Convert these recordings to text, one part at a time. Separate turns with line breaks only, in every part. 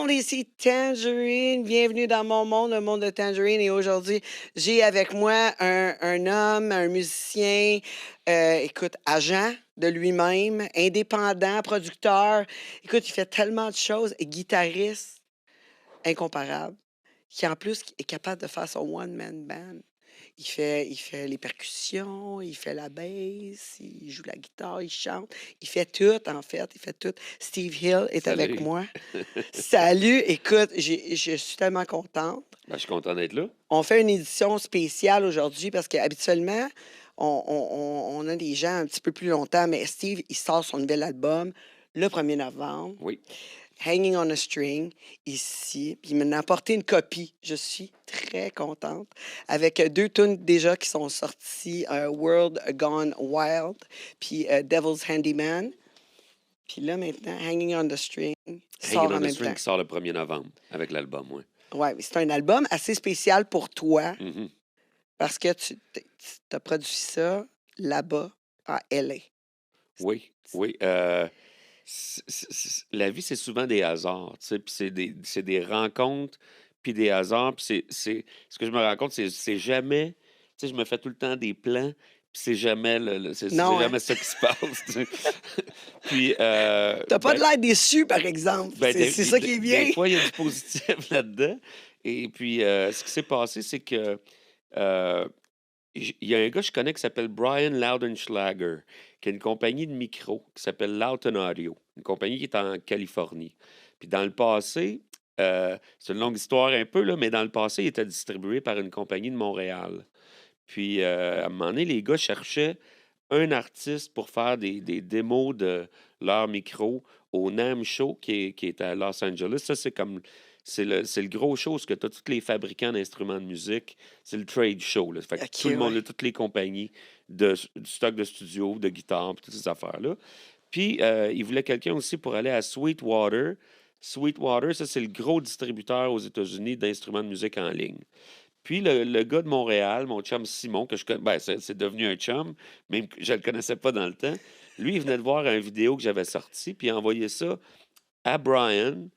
monde, ici Tangerine. Bienvenue dans mon monde, le monde de Tangerine. Et aujourd'hui, j'ai avec moi un homme, un musicien, écoute, agent de lui-même, indépendant, producteur. Écoute, il fait tellement de choses. Et guitariste incomparable, qui en plus est capable de faire son one-man band. Il fait les percussions, il fait la bass, il joue la guitare, il chante. Il fait tout, en fait. Il fait tout. Steve Hill est avec
Salut.
moi. Salut, écoute, je suis tellement contente.
Je suis content d'être là.
On fait une édition spéciale aujourd'hui parce qu'habituellement, on a des gens un petit peu plus longtemps, mais Steve, il sort son nouvel album le 1er novembre.
Oui.
Hanging on a String, ici. Puis il m'en a apporté une copie. Je suis très contente. Avec deux tunes déjà qui sont sorties, World Gone Wild, puis Devil's Handyman. Puis là, maintenant, Hanging on the String sort
Hanging
en
on the
même
String
temps.
qui sort le 1er novembre avec l'album, oui.
Oui, c'est un album assez spécial pour toi
Mhm.
parce que tu as produit ça là-bas, à LA.
Oui, oui. La vie, c'est souvent des hasards, tu sais, puis c'est des rencontres, puis des hasards, puis ce que je me rends compte, c'est jamais, tu sais, je me fais tout le temps des plans, puis c'est jamais, c'est
Non, hein?
jamais ça qui se passe, tu sais. Puis,
T'as pas de l'air déçu, par exemple.
ben,
C'est ça qui est
des
bien.
fois, il y a du positif là-dedans. Et puis, ce qui s'est passé, c'est que euh, il y a un gars que je connais qui s'appelle Brian Laudenschlager, qui a une compagnie de micro qui s'appelle Lauten Audio, une compagnie qui est en Californie. Puis dans le passé, c'est une longue histoire un peu, là, mais dans le passé, il était distribué par une compagnie de Montréal. Puis à un moment donné, les gars cherchaient un artiste pour faire des démos de leur micro au NAMM Show qui est à Los Angeles. Ça, c'est comme. C'est le gros show, ce que tu as tous les fabricants d'instruments de musique. C'est le trade show. Là. Fait que
OK,
tout le monde,
ouais.
là, toutes les compagnies du stock de studio, de guitare, puis toutes ces affaires-là. Puis, ils voulaient quelqu'un aussi pour aller à Sweetwater. Sweetwater, ça, c'est le gros distributeur aux États-Unis d'instruments de musique en ligne. Puis le gars de Montréal, mon chum Simon, que je connais, ben, c'est devenu un chum, même que je le connaissais pas dans le temps. Lui, il venait de voir une vidéo que j'avais sortie, puis il a envoyé ça à Brian.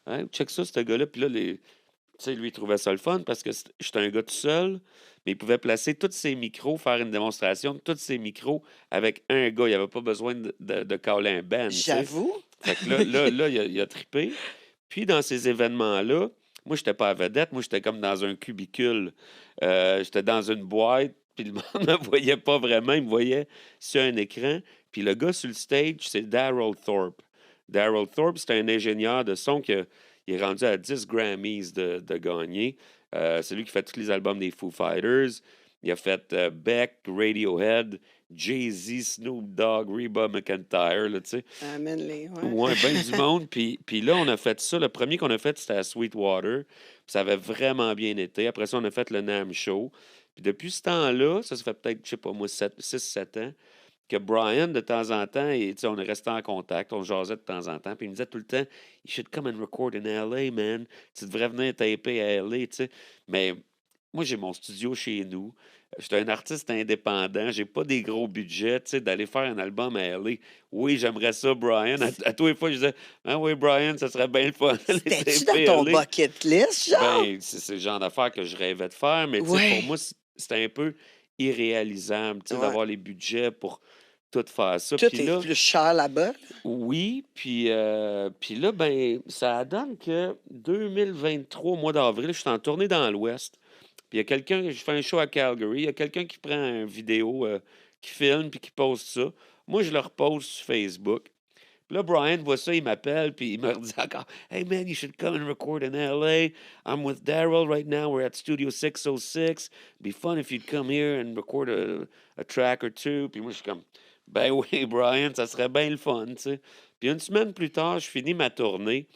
Hein, check ça, ce gars-là. Puis là, tu sais, lui, il trouvait ça le fun parce que j'étais un gars tout seul, mais il pouvait placer tous ses micros, faire une démonstration de tous ses micros avec un gars. Il n'y avait pas besoin de caler un band, tu sais.
J'avoue.
Fait que là, il a trippé. Puis dans ces événements-là, moi, j'étais pas à vedette, moi, j'étais comme dans un cubicule. J'étais dans une boîte, puis le monde ne me voyait pas vraiment, il me voyait sur un écran. Puis le gars sur le stage, c'est Daryl Thorpe. Daryl Thorpe, c'est un ingénieur de son qui il est rendu à 10 Grammys de gagner. C'est lui qui fait tous les albums des Foo Fighters. Il a fait Beck, Radiohead, Jay-Z, Snoop Dogg, Reba McEntire, là, tu sais.
Amène-les, ouais.
Ouais, ben du monde. Puis là, on a fait ça. Le premier qu'on a fait, c'était à Sweetwater. Puis ça avait vraiment bien été. Après ça, on a fait le NAMM Show. Puis depuis ce temps-là, ça fait peut-être, je sais pas moi, 6-7 ans, que Brian, de temps en temps, et, tu sais, on est resté en contact, on jasait de temps en temps. Puis il me disait tout le temps, You should come and record in LA, man. Tu devrais venir taper à LA, tu sais. Mais moi, j'ai mon studio chez nous. Je suis un artiste indépendant. J'ai pas des gros budgets, tu sais, d'aller faire un album à LA. Oui, j'aimerais ça, Brian. À tous les fois, je disais, ah oui, Brian, ça serait bien le fun d'aller
C'était-tu dans
taper
ton
LA.
bucket list, genre?
Ben, c'est le genre d'affaires que je rêvais de faire, mais tu sais, pour
Ouais.
moi, c'était un peu irréalisable, tu sais,
Ouais.
d'avoir les budgets pour tout faire ça.
Tout
Puis
est
là,
plus cher là-bas.
oui, puis là, ben, ça donne que 2023, au mois d'avril, je suis en tournée dans l'Ouest. Puis il y a quelqu'un, je fais un show à Calgary, il y a quelqu'un qui prend une vidéo, qui filme, puis qui poste ça. Moi, je le reposte sur Facebook. Puis là, Brian voit ça, il m'appelle, puis il me dit encore, Hey man, you should come and record in LA. I'm with Daryl right now. We're at Studio 606. It'd be fun if you'd come here and record a track or two. Puis moi, je suis comme, Ben oui, Brian, ça serait bien le fun, tu sais. Puis une semaine plus tard, je finis ma tournée.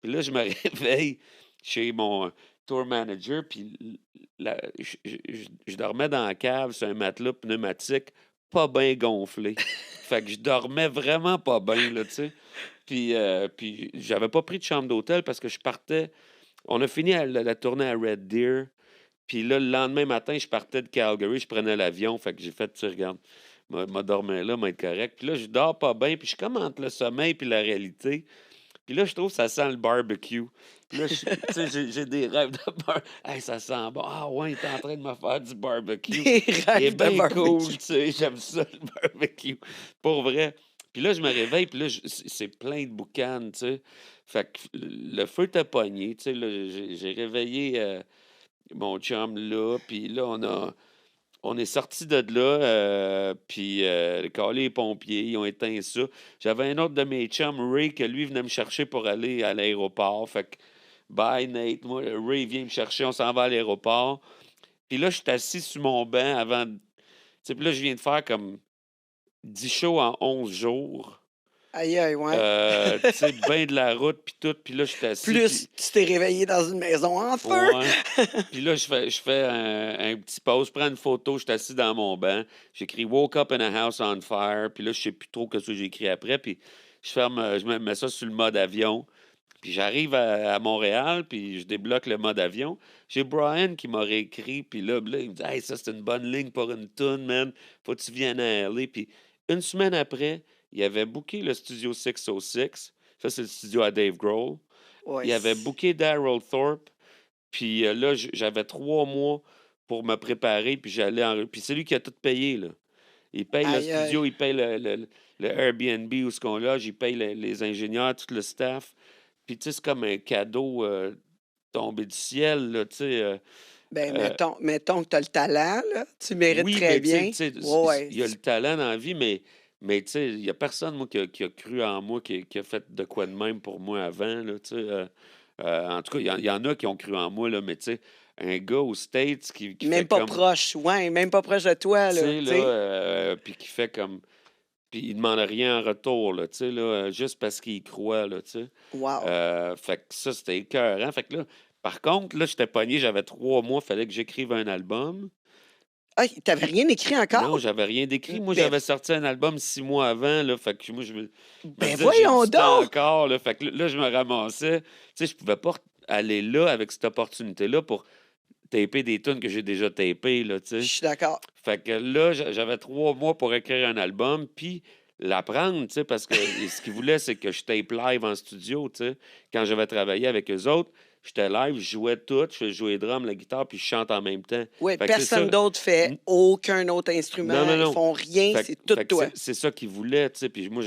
Puis là, je me réveille chez mon tour manager, puis je dormais dans la cave sur un matelas pneumatique pas bien gonflé. Fait que je dormais vraiment pas bien, là, tu sais. Puis j'avais pas pris de chambre d'hôtel parce que je partais. On a fini la tournée à Red Deer. Puis là, le lendemain matin, je partais de Calgary, je prenais l'avion. Fait que j'ai fait, tu regardes, m'a dormi là, m'a être correct. Puis là, je dors pas bien, puis je suis comme entre le sommeil puis la réalité. Puis là, je trouve que ça sent le barbecue. Puis là, tu sais, j'ai des rêves de barbecue. Hey, ça sent bon. Ah ouais, il est en train de me faire du barbecue.
Des
Il est
rêves de
bien cool,
barbecue.
tu sais, j'aime ça, le barbecue. Pour vrai. Puis là, je me réveille, puis là, c'est plein de boucanes, tu sais. Fait que le feu t'a pogné, tu sais. Là, j'ai réveillé mon chum là, puis là, on est sortis de là, puis les pompiers, ils ont éteint ça. J'avais un autre de mes chums, Ray, que lui venait me chercher pour aller à l'aéroport. Fait que, bye Nate, moi, Ray vient me chercher, on s'en va à l'aéroport. Puis là, je suis assis sur mon banc avant. Tu sais, puis là, je viens de faire comme 10 shows en 11 jours.
Aïe, aïe, ouais.
Tu sais, ben de la route, puis tout. Puis là, je suis assis,
Plus
puis.
tu t'es réveillé dans une maison en feu.
Ouais. Puis là, je fais un petit pause, je prends une photo, je suis assis dans mon banc. J'écris Woke up in a house on fire. Puis là, je sais plus trop ce que j'ai écrit après. Puis je me mets ça sur le mode avion. Puis j'arrive à Montréal, puis je débloque le mode avion. J'ai Brian qui m'a réécrit, puis là, il me dit Hey, ça, c'est une bonne ligne pour une toune, man. Faut que tu viennes à LA. Puis une semaine après, il avait booké le studio 606. Ça, c'est le studio à Dave Grohl.
Ouais.
Il avait booké Daryl Thorpe. Puis là, j'avais 3 mois pour me préparer, puis j'allais en. Puis c'est lui qui a tout payé, là. Il paye le
Aïe, aïe.
studio, il paye le Airbnb où ce qu'on loge, il paye les ingénieurs, tout le staff. Puis tu sais, c'est comme un cadeau tombé du ciel, là, tu sais.
Ben,
Euh,
mettons que tu as le talent, là. Tu mérites
oui,
très
mais
bien.
tu sais,
Ouais.
il y a le talent dans la vie, mais tu sais, il n'y a personne, moi, qui a cru en moi, qui a fait de quoi de même pour moi avant, là, tu sais. En tout cas, il y en a qui ont cru en moi, là, mais tu sais, un gars aux States qui fait
Même pas
comme,
proche. Ouais, même pas proche de toi,
tu
là.
sais,
Tu
là,
sais.
puis qui fait comme, puis il demande rien en retour, là, tu sais, là, juste parce qu'il y croit, là, tu sais.
Wow.
Fait que ça, c'était écœurant. Fait que là, par contre, là, j'étais pogné, j'avais 3 mois, fallait que j'écrive un album.
Ah, t'avais rien écrit
Non,
encore?
j'avais rien d'écrit. Moi,
Ben,
j'avais sorti un album 6 mois avant, là. Fait que moi, je me disais, j'ai
voyons
du temps
donc!
encore, là. Fait que là, je me ramassais. Tu sais, je pouvais pas aller là avec cette opportunité-là pour taper des tunes que j'ai déjà tapées, là, tu
Je
sais.
suis d'accord.
Fait que là, j'avais 3 mois pour écrire un album, puis l'apprendre, tu sais, parce que ce qu'ils voulaient, c'est que je tape live en studio, tu sais. Quand j'avais travaillé avec eux autres, j'étais live, je jouais tout, je jouais les drums, la guitare, puis je chante en même temps.
Oui,
Fait que c'est
personne
ça.
d'autre fait aucun autre
Non,
instrument.
non,
Ils
non.
font rien,
Fait,
c'est tout
fait que
toi.
c'est ça qu'ils voulaient, tu sais. Puis moi,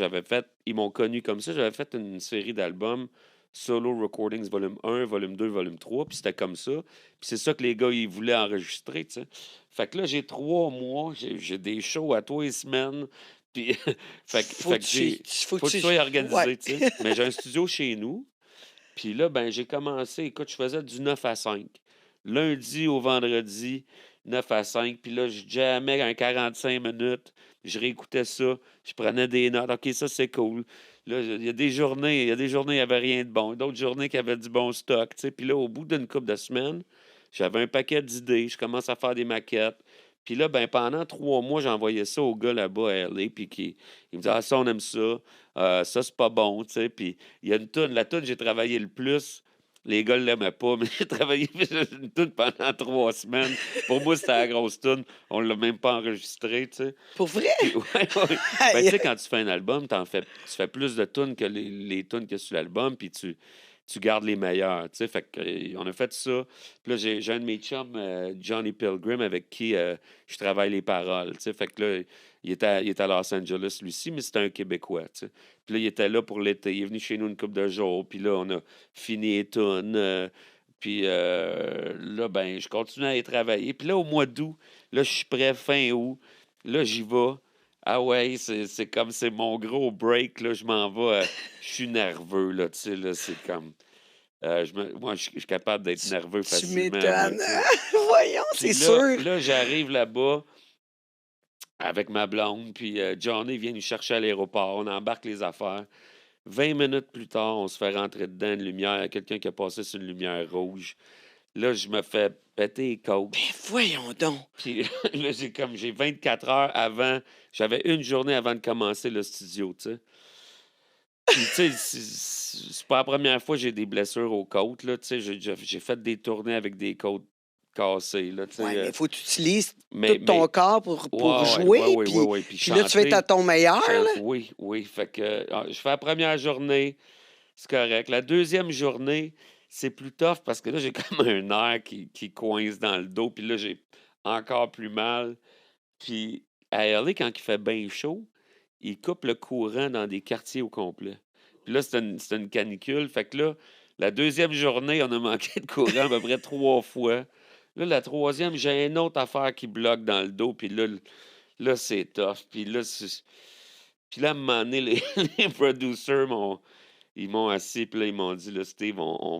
ils m'ont connu comme ça. J'avais fait une série d'albums, Solo Recordings volume 1, volume 2, volume 3, puis c'était comme ça. Puis c'est ça que les gars, ils voulaient enregistrer, tu sais. Fait que là, j'ai 3 mois, j'ai des shows à tous les semaines. Puis,
Faut
fait
que
que
tu...
j'ai.
Faut que
Faut que tu
tu...
sois
Ouais.
organisé, tu sais. Mais j'ai un studio chez nous. Puis là, ben, j'ai commencé, écoute, je faisais du 9 à 5. Lundi au vendredi, 9 à 5. Puis là, je jammais un 45 minutes. Je réécoutais ça. Je prenais des notes. OK, ça, c'est cool. Là, il y a des journées, il n'y avait rien de bon. D'autres journées qui avaient du bon stock, tu sais. Puis là, au bout d'une couple de semaines, j'avais un paquet d'idées. Je commence à faire des maquettes. Puis là, ben, pendant 3 mois, j'envoyais ça au gars là-bas à LA. Puis il me disait, ah, ça, on aime ça. Ça, c'est pas bon, tu sais. Puis il y a une toune. La toune, j'ai travaillé le plus. Les gars ne l'aimaient pas, mais j'ai travaillé une toune pendant 3 semaines. Pour moi, c'était la grosse toune. On l'a même pas enregistrée, tu sais.
Pour vrai?
Puis, ouais, ouais. Ben, tu
Aïe.
sais, quand tu fais un album, tu fais plus de tunes que les tunes qu'il y a sur l'album, puis tu gardes les meilleurs, tu sais. Fait que, on a fait ça. Puis là, j'ai un de mes chums, Johnny Pilgrim, avec qui je travaille les paroles, tu sais. Fait que là, il est à Los Angeles, lui-ci, mais c'était un Québécois, tu sais. Puis là, il était là pour l'été. Il est venu chez nous une couple de jours. Puis là, on a fini les tunes. Puis là, ben, je continue à y travailler. Puis là, au mois d'août, là, je suis prêt fin août. Là, j'y vais. Ah ouais, c'est comme c'est mon gros break, là, je m'en vais. Je suis nerveux, là, tu sais, là, c'est comme. Moi, je suis capable d'être nerveux
Tu
facilement, moi,
m'étonnes.
tu sais.
Voyons,
Puis
c'est sûr.
là, j'arrive là-bas avec ma blonde, puis Johnny vient nous chercher à l'aéroport, on embarque les affaires. 20 minutes plus tard, on se fait rentrer dedans une lumière, quelqu'un qui a passé sur une lumière rouge. Là, je me fais péter les côtes.
Ben voyons donc.
Puis là, j'ai 24 heures avant, j'avais une journée avant de commencer le studio, tu sais. Puis, tu sais, c'est pas la première fois que j'ai des blessures aux côtes, là, tu sais. J'ai fait des tournées avec des côtes cassées, là, tu sais.
Ouais, mais faut que tu utilises tout
Mais,
ton
mais,
corps pour
ouais,
jouer.
ouais, ouais,
Puis,
ouais, ouais. Puis
puis là, tu vas être
chanter,
à ton meilleur, là.
oui, oui. Fait que je fais la première journée, c'est correct. La deuxième journée, c'est plus tough parce que là, j'ai comme un nerf qui coince dans le dos, puis là, j'ai encore plus mal. Puis à LA, quand il fait bien chaud, ils coupent le courant dans des quartiers au complet. Puis là, c'était une canicule. Fait que là, la deuxième journée, on a manqué de courant à peu près 3 fois. Là, la troisième, j'ai une autre affaire qui bloque dans le dos. Puis là c'est tough. Puis là, à un moment donné, les, les producers ils m'ont assis. Puis là, ils m'ont dit, là, Steve, on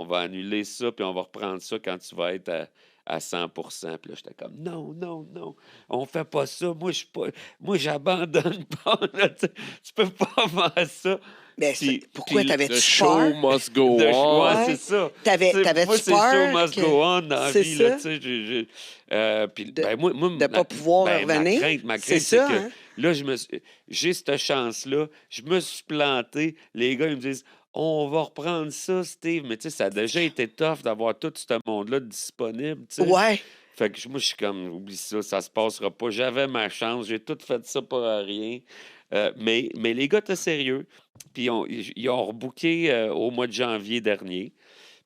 va annuler ça. Puis on va reprendre ça quand tu vas être à 100%. Puis là, j'étais comme, non, non, non, on fait pas ça. Moi, j'abandonne pas. Là, tu peux pas faire ça.
Mais pourquoi
Puis
The
t'avais-tu
show
peur?
must go
ouais,
on.
c'est
Ouais.
ça. Tu sais, moi,
T'avais-tu
c'est show
peur
must
que...
go on dans la
C'est
vie, là,
ça?
tu sais. Puis,
De
ben, moi,
de pas pouvoir
ma
revenir? C'est
crainte, c'est
ça,
que
hein?
là, j'ai cette chance-là. Je me suis planté. Les gars, ils me disent, on va reprendre ça, Steve. Mais tu sais, ça a déjà été tough d'avoir tout ce monde-là disponible, tu sais.
Ouais.
Fait que moi, je suis comme, oublie ça se passera pas. J'avais ma chance, j'ai tout fait ça pour rien. Mais les gars étaient sérieux. Puis ils ont rebooké au mois de janvier dernier.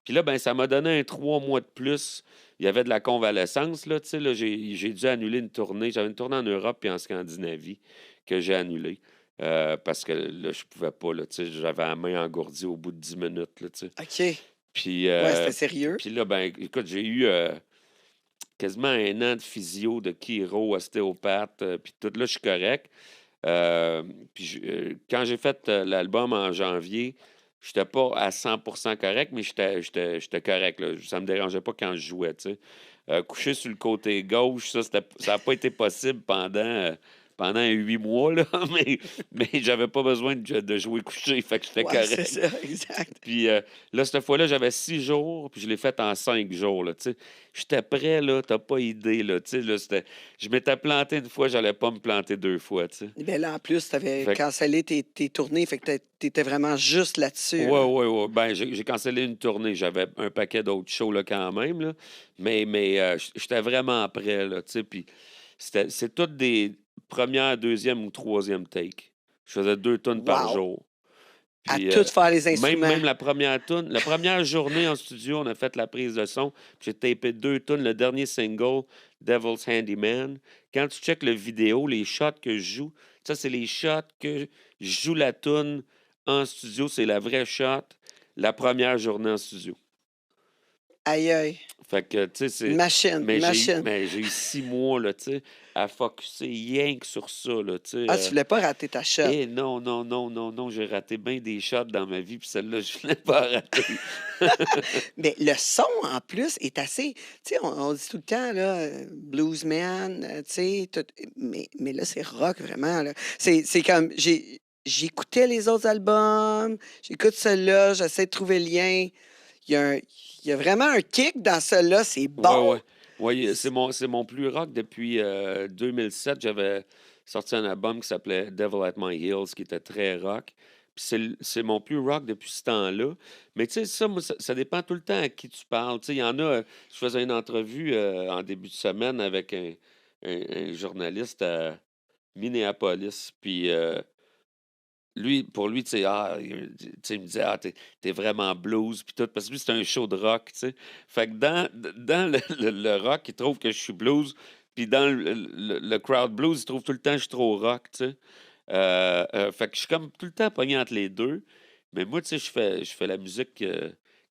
Puis là, ben, ça m'a donné un 3 mois de plus. Il y avait de la convalescence, là, tu sais, là, j'ai dû annuler une tournée. J'avais une tournée en Europe puis en Scandinavie que j'ai annulée. Parce que là, je pouvais pas, là, tu sais, j'avais la main engourdie au bout de 10 minutes, là, tu sais.
OK.
Puis,
Ouais, c'était sérieux.
puis là, ben, écoute, j'ai eu quasiment 1 an de physio, de chiro, ostéopathe, puis tout, là, je suis correct. Euh, quand j'ai fait l'album en janvier, j'étais pas à 100% correct, mais j'étais correct, là. Ça me dérangeait pas quand je jouais, tu sais. Coucher sur le côté gauche, ça n'a pas été possible pendant 8 mois, là, mais j'avais pas besoin de jouer couché, fait que j'étais
Ouais, c'est
correct.
ça, exact.
Puis là, cette fois-là, j'avais 6 jours, puis je l'ai fait en 5 jours, là, tu sais. J'étais prêt, là, t'as pas idée, là, tu sais, là, je m'étais planté une fois, j'allais pas me planter 2 fois, tu sais.
Ben là, en plus, t'avais
Fait que,
cancellé tes tournées, fait que t'étais vraiment juste là-dessus,
ouais,
là.
ouais, ouais, ben, j'ai cancellé une tournée, j'avais un paquet d'autres shows, là, quand même, là, mais j'étais vraiment prêt, là, tu sais, puis c'est toutes des premières, deuxième ou troisième take. Je faisais 2 tonnes par
Wow!
jour.
À
Puis
tout faire les
même,
instruments.
même la première tune, la première journée en studio, on a fait la prise de son. Puis j'ai tapé 2 tunes. Le dernier single, Devil's Handyman. Quand tu checkes le vidéo, les shots que je joue, ça, c'est les shots que je joue la tune en studio. C'est la vraie shot, la première journée en studio.
Aïe, aïe.
Fait que, tu sais,
Une machine, une machine.
mais j'ai eu 6 mois, là, tu sais, à focusser rien que sur ça, là, tu sais.
Ah, tu voulais pas rater ta shot.
Et non, non, non, non, non, j'ai raté bien des shots dans ma vie, puis celle-là, je voulais pas rater.
Mais le son, en plus, est assez... Tu sais, on dit tout le temps, là, bluesman, tu sais, mais là, c'est rock, vraiment, là. C'est comme... J'écoutais les autres albums, j'écoute celui-là, j'essaie de trouver le lien. Il y a, il y a vraiment un kick dans celui-là, c'est
Ouais,
bon.
ouais. Ouais, c'est mon plus rock depuis 2007. J'avais sorti un album qui s'appelait Devil at My Heels, qui était très rock. Puis c'est mon plus rock depuis ce temps-là. Mais tu sais, ça, moi, ça dépend tout le temps à qui tu parles. Tu sais, il y en a, je faisais une entrevue en début de semaine avec un journaliste à Minneapolis. Puis pour lui, tu sais, il me disait, t'es vraiment blues, puis tout, parce que lui, c'est un show de rock, tu sais. Fait que dans le rock, il trouve que je suis blues, puis dans le crowd blues, il trouve tout le temps que je suis trop rock, tu sais. Fait que je suis comme tout le temps pogné entre les deux, mais moi, tu sais, je fais la musique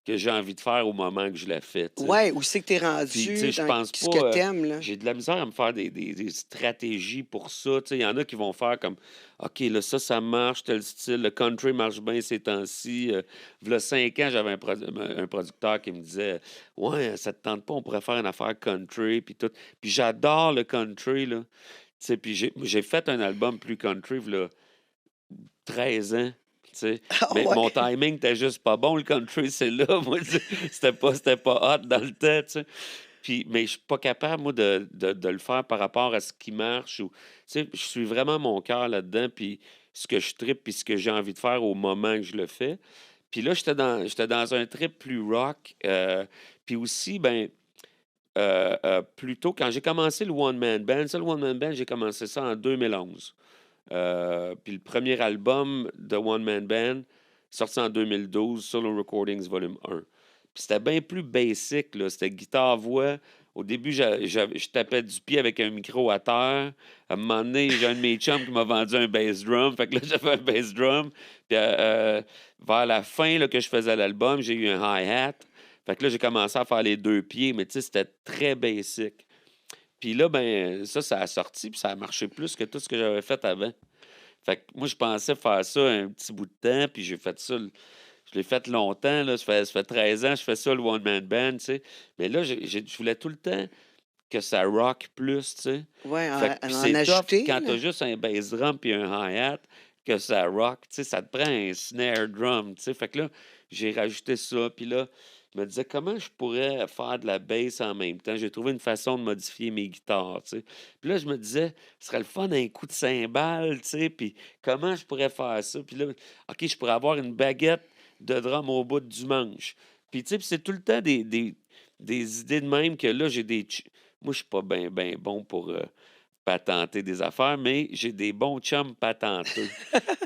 que j'ai envie de faire au moment que je la fais, tu sais.
Ouais, où c'est que t'es
Puis, tu sais,
rendu
je
dans
pense
ce que
pas.
t'aimes, là?
J'ai de la misère à me faire des stratégies pour ça. Tu sais, il y en a qui vont faire comme OK, là, ça marche, tel style. Le country marche bien ces temps-ci. V'là 5 ans, j'avais un producteur qui me disait Ouais, ça te tente pas, on pourrait faire une affaire country. Puis tout. Puis j'adore le country, là. Tu sais, puis j'ai fait un album plus country, v'là 13 ans. Tu sais.
Ah
Mais
ouais.
mon timing était juste pas bon, le country, c'est là. Moi, c'était pas hot dans le temps, tu sais. Puis, mais je suis pas capable, moi, de le faire par rapport à ce qui marche. Tu sais, je suis vraiment mon cœur là-dedans, puis ce que je trippe, puis ce que j'ai envie de faire au moment que je le fais. Puis là, j'étais dans un trip plus rock. Puis aussi, ben, plutôt, quand j'ai commencé le One Man Band, ça, le One Man Band, j'ai commencé ça en 2011. Puis le premier album de One Man Band, sorti en 2012, Solo Recordings Volume 1. Puis c'était bien plus basic, là. C'était guitare-voix. Au début, je tapais du pied avec un micro à terre. À un moment donné, j'ai un de mes chums qui m'a vendu un bass drum. Fait que là, j'avais un bass drum. Puis vers la fin là, que je faisais l'album, j'ai eu un hi-hat. Fait que là, j'ai commencé à faire les deux pieds, mais tu sais, c'était très basic. Puis là, ben, ça a sorti, puis ça a marché plus que tout ce que j'avais fait avant. Fait que moi, je pensais faire ça un petit bout de temps, puis j'ai fait ça. Je l'ai fait longtemps, là. Ça fait 13 ans que je fais ça, le one-man band, tu sais. Mais là, je voulais tout le temps que ça rock plus, tu sais.
Ouais,
Fait que, puis
en
c'est tough
ajouter,
quand
là.
t'as juste un bass drum puis un hi-hat que ça rock, tu sais. Ça te prend un snare drum, tu sais. Fait que là, j'ai rajouté ça. Puis là, je me disais, comment je pourrais faire de la bass en même temps? J'ai trouvé une façon de modifier mes guitares, tu sais. Puis là, je me disais, ce serait le fun un coup de cymbale, tu sais. Puis comment je pourrais faire ça? Puis là, OK, je pourrais avoir une baguette de drum au bout du manche. Puis, tu sais, puis c'est tout le temps des idées de même que là, moi, je suis pas bien bon pour patenter des affaires, mais j'ai des bons chums patenteux.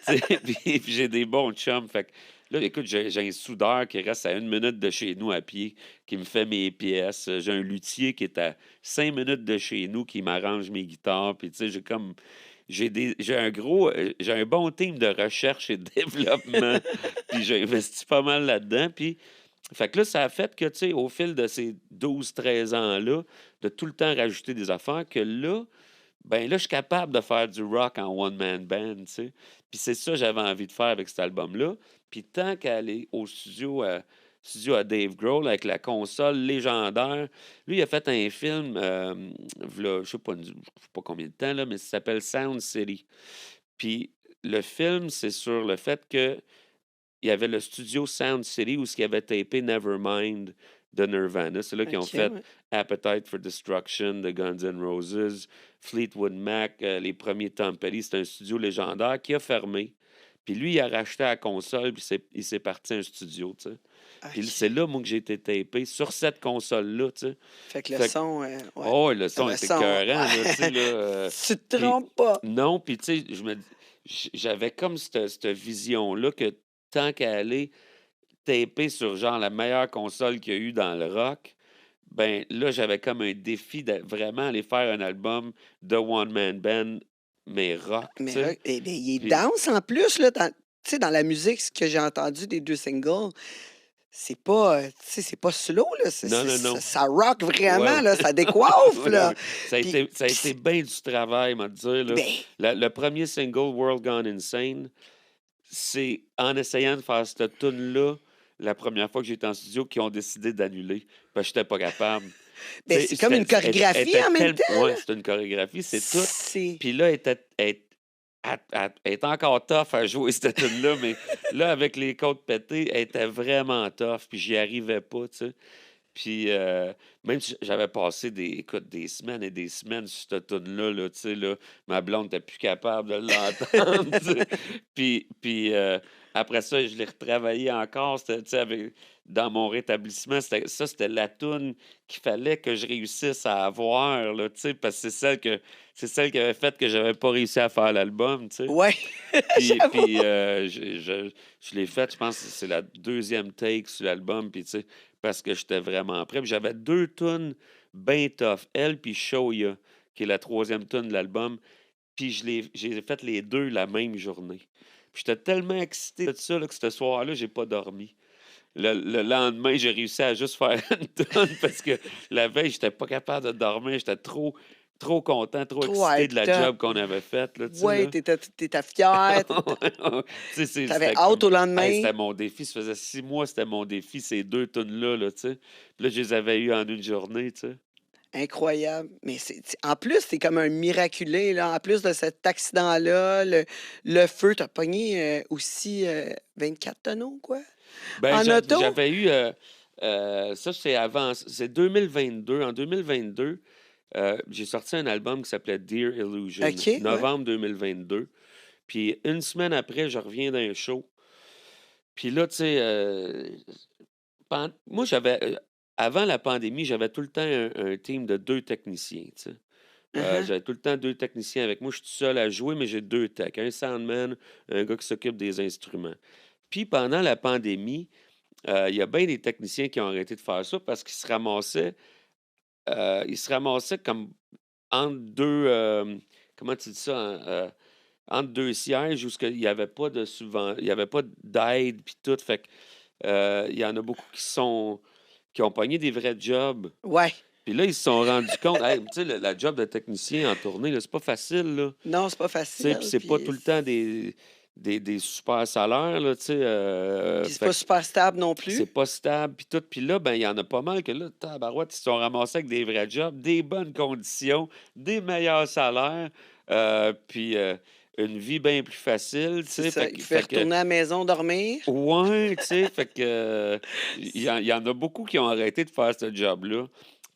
Tu sais, puis j'ai des bons chums. Fait que là, écoute, j'ai un soudeur qui reste à 1 minute de chez nous à pied, qui me fait mes pièces. J'ai un luthier qui est à 5 minutes de chez nous, qui m'arrange mes guitares. Puis, tu sais, j'ai un bon team de recherche et de développement. Puis j'ai investi pas mal là-dedans. Puis fait que là, ça a fait que, tu sais, au fil de ces 12 13 ans-là, de tout le temps rajouter des affaires, que là, ben là, je suis capable de faire du rock en one-man band, tu sais. Puis c'est ça que j'avais envie de faire avec cet album-là. Puis tant qu'à aller au studio à Dave Grohl avec la console légendaire, lui, il a fait un film, v'là, je sais pas combien de temps, là, mais ça s'appelle Sound City. Puis le film, c'est sur le fait que il y avait le studio Sound City où ce qu'ils avaient tapé Nevermind de Nirvana. C'est là qu'ils ont
OK,
fait
ouais.
Appetite for Destruction de Guns N' Roses, Fleetwood Mac, les premiers Tom Petty. C'est un studio légendaire qui a fermé. Puis lui, il a racheté la console, puis il s'est parti un studio, tu sais. Puis c'est
OK.
là, moi, que j'ai été tapé sur cette console-là, tu sais.
Fait que le
Fait que,
son, ouais.
oh, ouais, le son
Le
était
son,
écœurant, là, tu sais, là.
ouais. Tu te
Puis
trompes pas.
non, puis tu sais, j'avais comme cette vision-là que tant qu'à aller taper sur genre la meilleure console qu'il y a eu dans le rock, ben là, j'avais comme un défi de vraiment aller faire un album de One Man Band, mais rock, tu
Mais
sais.
eh bien, il
Puis,
danse en plus, là, tu sais, dans la musique, ce que j'ai entendu des 2 singles, c'est pas, tu sais, c'est pas slow, là,
non, non,
ça
non.
ça rock
Ouais,
vraiment,
ouais.
là, ça décoiffe,
Ouais,
là.
ouais. Ça a
Puis
été, ça a
puis
été bien du travail, m'a dire, là.
ben,
Le premier single, World Gone Insane, c'est en essayant de faire cette tune-là, la première fois que j'étais en studio, qu'ils ont décidé d'annuler, parce que j'étais pas capable. Tu sais,
c'est comme une
elle
chorégraphie
était
en même temps,
ouais,
là.
c'est une chorégraphie, c'est tout.
C'est
Puis là, elle était encore tough à jouer cette tune-là, mais là, avec les côtes pétées, elle était vraiment tough, puis j'y arrivais pas, tu sais. Puis même si j'avais passé écoute, des semaines et des semaines sur cette tune-là, là, tu sais, là, ma blonde n'était plus capable de l'entendre, tu sais. Puis après ça, je l'ai retravaillé encore, tu sais, dans mon rétablissement. C'était la tune qu'il fallait que je réussisse à avoir, là, tu sais, parce que c'est celle qui avait fait que j'avais pas réussi à faire l'album, tu sais.
ouais, j'avoue.
Puis je l'ai faite, je pense que c'est la deuxième take sur l'album, puis tu sais, parce que j'étais vraiment prêt. Puis j'avais deux tunes bien tough, elle puis Shoya, qui est la troisième tune de l'album, puis j'ai fait les deux la même journée. Puis j'étais tellement excité de ça là, que ce soir-là, j'ai pas dormi. Le lendemain, j'ai réussi à juste faire une tune parce que la veille, j'étais pas capable de dormir. J'étais trop content, trop
Trop
excité de la
hyped up.
job qu'on avait faite, là, tu sais,
Ouais,
là.
tu étais fier,
Tu sais,
tu avais hâte au lendemain.
c'était mon défi. Ça faisait 6 mois, c'était mon défi, ces deux tunes-là, là, tu sais. Puis là, je les avais eues en une journée, tu sais.
Incroyable. Mais en plus, c'est comme un miraculé, là. En plus de cet accident-là, le feu, t'as pogné aussi 24 tonneaux, quoi,
Ben,
en auto?
j'avais eu. Ça, c'est avant. C'est 2022. En 2022, j'ai sorti un album qui s'appelait Dear Illusion,
OK, ouais.
novembre 2022. Puis une semaine après, je reviens d'un show. Puis là, tu sais, moi, avant la pandémie, j'avais tout le temps un team de deux techniciens, tu sais.
Uh-huh.
J'avais tout le temps deux techniciens avec moi. Je suis tout seul à jouer, mais j'ai deux techs. Un soundman, un gars qui s'occupe des instruments. Puis pendant la pandémie, il y a bien des techniciens qui ont arrêté de faire ça parce qu'ils se ramassaient comme entre deux, comment tu dis ça, entre deux sièges où il n'y avait pas de il y avait pas d'aide puis tout. Fait que, il y en a beaucoup qui ont pogné des vrais jobs.
Ouais.
Puis là, ils se sont rendus compte, hey, tu sais, la job de technicien en tournée, là, c'est pas facile, là.
Non, c'est pas
Tu sais, puis
facile.
c'est pas tout le temps des super salaires, là, tu sais.
Puis c'est
Fait
pas
que
super stable non
c'est
plus.
pas stable, puis tout. Puis là, ben, il y en a pas mal que là, tabarouette, ils se sont ramassés avec des vrais jobs, des bonnes conditions, des meilleurs salaires, puis une vie bien plus facile, tu
C'est
sais.
ça.
Fait
Il
que,
fait
fait que
retourner à la maison dormir.
ouais, tu sais, fait que il y en a beaucoup qui ont arrêté de faire ce job-là.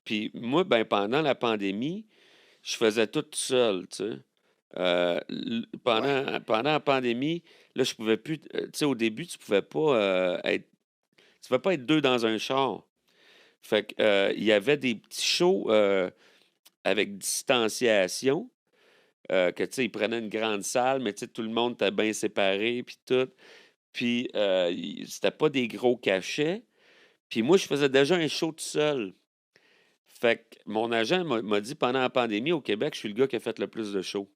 Puis moi, ben, pendant la pandémie, je faisais tout seul, tu sais.
Ouais.
Pendant la pandémie, là, je pouvais plus. Tu sais, au début, tu pouvais pas être deux dans un char. Fait que, il y avait des petits shows avec distanciation, que, tu sais, ils prenaient une grande salle, mais tu sais, tout le monde était bien séparé, puis tout. Puis, c'était pas des gros cachets. Puis moi, je faisais déjà un show tout seul. Fait que mon agent m'a dit pendant la pandémie au Québec, je suis le gars qui a fait le plus de shows.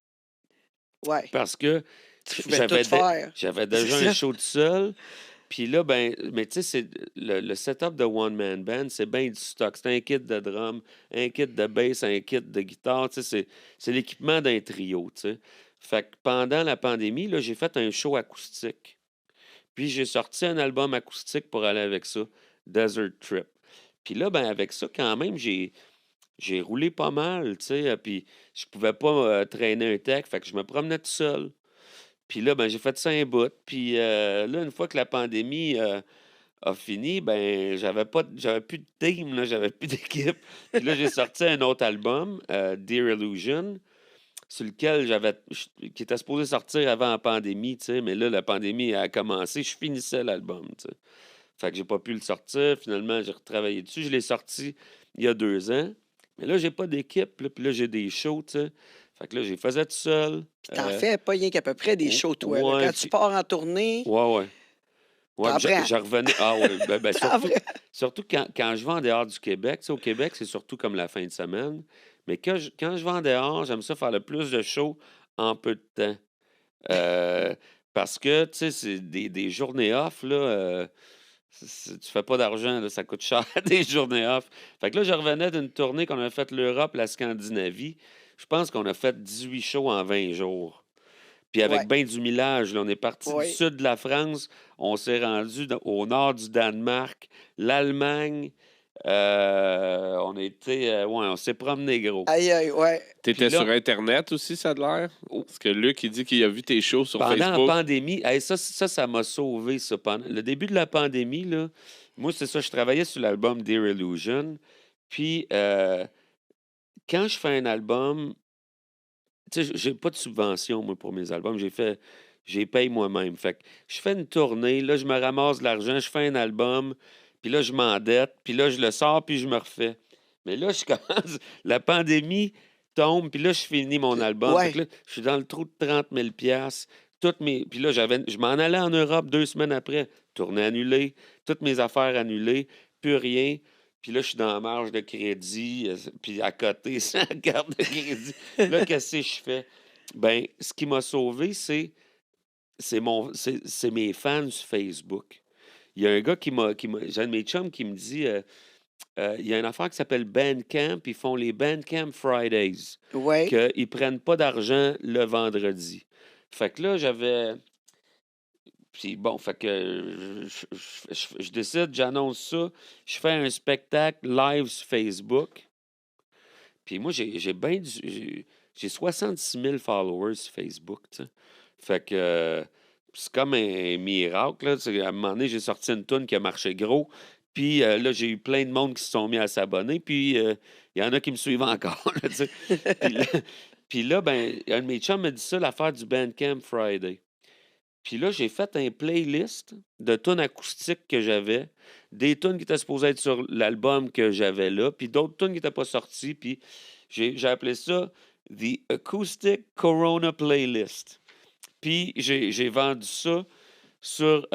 Ouais.
Parce que
Tu pouvais tout faire.
j'avais
C'est
déjà un
ça.
show tout seul. Puis là, ben, mais tu sais, le setup de One Man Band, c'est bien du stock. C'est un kit de drum, un kit de bass, un kit de guitare. Tu sais, c'est l'équipement d'un trio, tu sais. Fait que pendant la pandémie, là, j'ai fait un show acoustique. Puis j'ai sorti un album acoustique pour aller avec ça, Desert Trip. Puis là, ben, avec ça, quand même, j'ai roulé pas mal, tu sais. Puis je pouvais pas traîner un tech, fait que je me promenais tout seul. Puis là, ben, j'ai fait ça un bout. Puis là, une fois que la pandémie a fini, ben, j'avais plus de team, là, j'avais plus d'équipe. Puis là, j'ai sorti un autre album, Dear Illusion, sur lequel qui était supposé sortir avant la pandémie, tu sais. Mais là, la pandémie a commencé, je finissais l'album, tu sais. Fait que j'ai pas pu le sortir. Finalement, j'ai retravaillé dessus. Je l'ai sorti il y a 2 ans. Mais là, j'ai pas d'équipe, là. Puis là, j'ai des shows, tu sais. Fait que là, j'ai faisais tout seul.
Puis t'en fais pas rien qu'à peu près des shows, toi. Là.
Ouais,
Quand tu
puis
pars en tournée,
ouais, ouais. Ouais,
t'en
puis
prends.
je revenais. Ah ouais, ben,
T'en
surtout,
prends.
surtout quand je vais en dehors du Québec. Tu sais, au Québec, c'est surtout comme la fin de semaine. Mais quand je vais en dehors, j'aime ça faire le plus de shows en peu de temps. Euh, Parce que, tu sais, c'est des journées off, là. Tu fais pas d'argent, là, ça coûte cher, des journées off. Fait que là, je revenais d'une tournée qu'on a faite l'Europe, la Scandinavie. Je pense qu'on a fait 18 shows en 20 jours. Puis avec
Ouais.
bien du millage, là, on est parti du
Ouais.
sud de la France, on s'est rendu au nord du Danemark, l'Allemagne. Ouais, on s'est promené gros.
Aïe, aïe, ouais.
Puis
T'étais sur
là,
Internet aussi, ça a de l'air?
oh,
Parce que Luc, il dit qu'il a vu tes shows sur
pendant la
Facebook.
pandémie, hey, ça m'a sauvé, ça. Pendant le début de la pandémie, là, moi, c'est ça, je travaillais sur l'album Dear Illusion. Puis, quand je fais un album, tu sais, j'ai pas de subvention, moi, pour mes albums. J'ai paye moi-même. Fait que je fais une tournée, là, je me ramasse de l'argent, je fais un album, puis là, je m'endette, puis là, je le sors, puis je me refais. Mais là, je commence, la pandémie tombe, puis là, je finis mon album. Fait que
Ouais.
là, je suis dans le trou de 30 000 puis là, je m'en allais en Europe 2 semaines après. Tournée annulée, toutes mes affaires annulées, plus rien. Puis là, je suis dans la marge de crédit, puis à côté, c'est la carte de crédit. Là, qu'est-ce que je fais? Ben, ce qui m'a sauvé, c'est mes fans sur Facebook. Il y a un gars j'ai un de mes chums qui me dit, il y a une affaire qui s'appelle Bandcamp, ils font les Bandcamp Fridays,
Ouais.
qu'ils prennent pas d'argent le vendredi. Fait que là, puis bon, fait que je décide, j'annonce ça, je fais un spectacle live sur Facebook. Puis moi, j'ai 66 000 followers sur Facebook, tu sais. Fait que c'est comme un miracle, là. Tu sais, à un moment donné, j'ai sorti une toune qui a marché gros. Puis là, j'ai eu plein de monde qui se sont mis à s'abonner. Puis il y en a qui me suivent encore, là, tu sais. Puis là, puis là, ben, un de mes chums me dit ça, l'affaire du Bandcamp Friday. Puis là, j'ai fait un playlist de tunes acoustiques que j'avais, des tunes qui étaient supposées être sur l'album que j'avais là, puis d'autres tunes qui n'étaient pas sorties. Puis j'ai appelé ça The Acoustic Corona Playlist. Puis j'ai vendu ça sur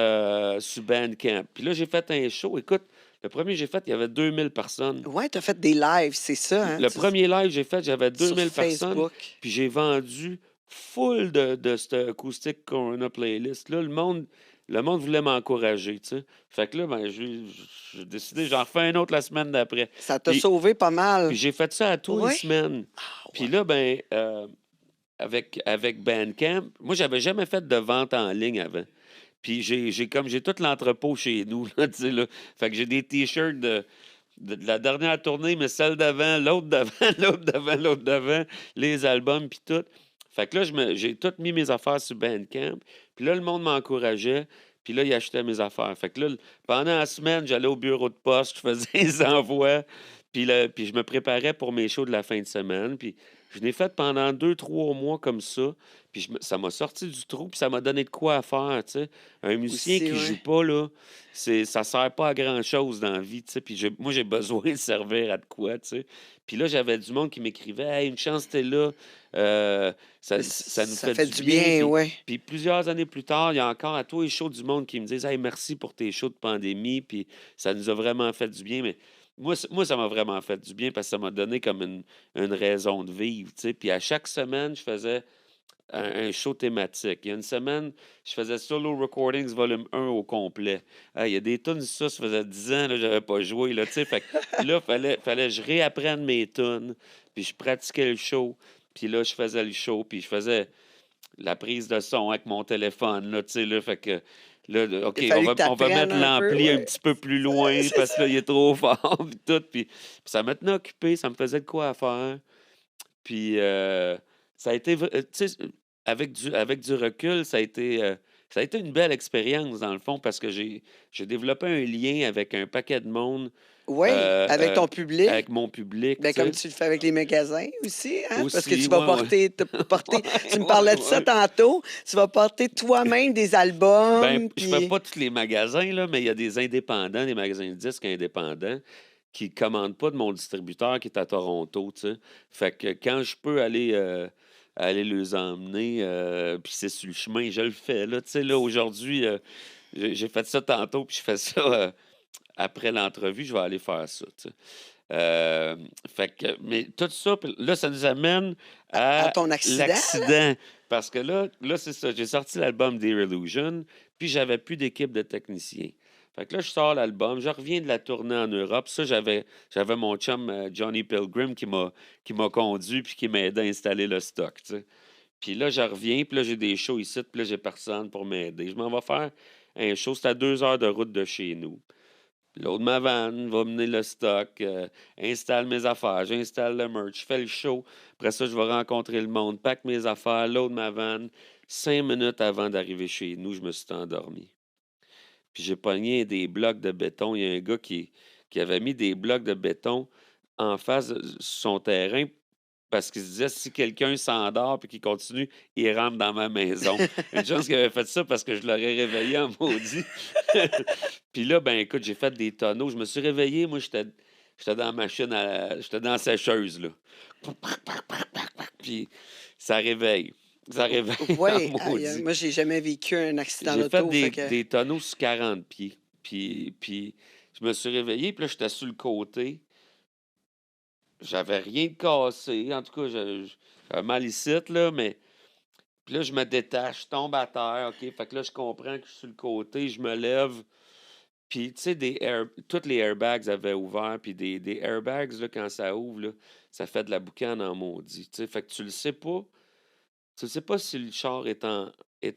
Bandcamp. Puis là, j'ai fait un show. Écoute, le premier que j'ai fait, il y avait 2000 personnes.
Ouais, t'as fait des lives, c'est ça, hein?
Le premier live que j'ai fait, j'avais
Sur
2000 personnes.
Facebook.
Puis j'ai vendu full de cette acoustic Corona playlist. Là, le monde voulait m'encourager, tu sais. Fait que là, ben, j'ai décidé, j'en refais un autre la semaine d'après.
Ça t'a
Puis,
sauvé pas
puis
mal.
j'ai fait ça à tous les
Ouais?
semaines.
Ah,
Puis
ouais.
là, ben, avec Bandcamp, moi, j'avais jamais fait de vente en ligne avant. Puis j'ai tout l'entrepôt chez nous, là, tu sais, là. Fait que j'ai des T-shirts de la dernière tournée, mais celle d'avant, l'autre d'avant, l'autre d'avant, l'autre d'avant, les albums, puis tout. Fait que là, j'ai tout mis mes affaires sur Bandcamp. Puis là, le monde m'encourageait. Puis là, il achetait mes affaires. Fait que là, pendant la semaine, j'allais au bureau de poste, je faisais les envois. Puis je me préparais pour mes shows de la fin de semaine. Puis je l'ai fait pendant 2, 3 mois comme ça. Puis ça m'a sorti du trou, puis ça m'a donné de quoi à faire, tu sais. Un musicien
Aussi,
qui
ouais.
joue pas, là, ça sert pas à grand-chose dans la vie, tu sais. Puis moi, j'ai besoin de servir à de quoi, tu sais. Puis là, j'avais du monde qui m'écrivait « Hey, une chance, t'es là. Ça nous
Ça
fait
fait
du
du
bien. »
bien,
Puis,
ouais.
puis plusieurs années plus tard, il y a encore à tous les shows du monde qui me disent « Hey, merci pour tes shows de pandémie. » Puis ça nous a vraiment fait du bien. Mais moi, ça m'a vraiment fait du bien parce que ça m'a donné comme une raison de vivre, tu sais. Puis à chaque semaine, je faisais un show thématique. Il y a une semaine, je faisais Solo Recordings volume 1 au complet. Il y a des tunes, ça faisait 10 ans, là, j'avais pas joué, là, tu sais. Puis là, fallait que je réapprenne mes tunes, puis je pratiquais le show, puis là, je faisais le show, puis je faisais la prise de son avec mon téléphone, là, tu sais, là, fait que là, OK,
Il a fallu que
on va
t'apprennes
mettre
un peu,
l'ampli un
ouais.
petit peu plus
Ouais,
loin
c'est
parce que
ça.
là, il est trop fort, puis tout, puis ça m'a tenu occupé, ça me faisait de quoi à faire. Puis ça a été, tu sais, avec du recul, ça a été une belle expérience, dans le fond, parce que j'ai développé un lien avec un paquet de monde,
Oui,
euh,
avec
euh,
ton public.
avec mon public,
Ben,
tu
comme
sais.
tu le fais avec les magasins aussi, hein? Parce que
Aussi,
tu vas
ouais, ouais.
porter, tu me parlais de ça
Ouais.
tantôt, tu vas porter toi-même des
Ben,
albums,
je fais
puis...
pas tous les magasins, là, mais il y a des indépendants, des magasins de disques indépendants qui commandent pas de mon distributeur qui est à Toronto, tu sais. Fait que quand je peux aller les emmener, puis c'est sur le chemin, je le fais, là. Tu sais, là, aujourd'hui, j'ai fait ça tantôt, puis je fais ça après l'entrevue, je vais aller faire ça, tu sais. Euh, Fait que, mais tout ça, puis là, ça nous amène
À
à
ton accident, là?
l'accident. Parce que là c'est ça. J'ai sorti l'album Dear Illusion, puis j'avais plus d'équipe de techniciens. Fait que là, je sors l'album, je reviens de la tournée en Europe. Ça, j'avais mon chum Johnny Pilgrim qui m'a conduit puis qui m'a aidé à installer le stock, tu sais. Puis là, je reviens, puis là, j'ai des shows ici, puis là, j'ai personne pour m'aider. Je m'en vais faire un show. C'est à 2 heures de route de chez nous. Load ma van, va mener le stock, installe mes affaires, j'installe le merch, je fais le show. Après ça, je vais rencontrer le monde, pack mes affaires, load ma van. 5 minutes avant d'arriver chez nous, je me suis endormi. Puis j'ai pogné des blocs de béton. Il y a un gars qui avait mis des blocs de béton en face de son terrain parce qu'il se disait si quelqu'un s'endort puis qu'il continue, il rentre dans ma maison. Une chance qu'il avait fait ça parce que je l'aurais réveillé en maudit. Puis là, ben écoute, j'ai fait des tonneaux. Je me suis réveillé, moi, j'étais dans la machine, j'étais dans la sécheuse, là. Puis ça réveille. Ça réveille
Oui,
en maudit.
moi, j'ai jamais vécu un accident
J'ai fait
d'auto, fait que...
des tonneaux sur 40 pieds. Puis je me suis réveillé, puis là, j'étais sur le côté. J'avais rien de cassé. En tout cas, j'avais mal ici, là, mais... Puis là, je me détache, je tombe à terre, OK? Fait que là, je comprends que je suis sur le côté, je me lève. Puis, tu sais, tous les airbags avaient ouvert, puis des airbags, là, quand ça ouvre, là, ça fait de la boucane en maudit, tu sais. Fait que tu le sais pas. Tu sais pas si le char est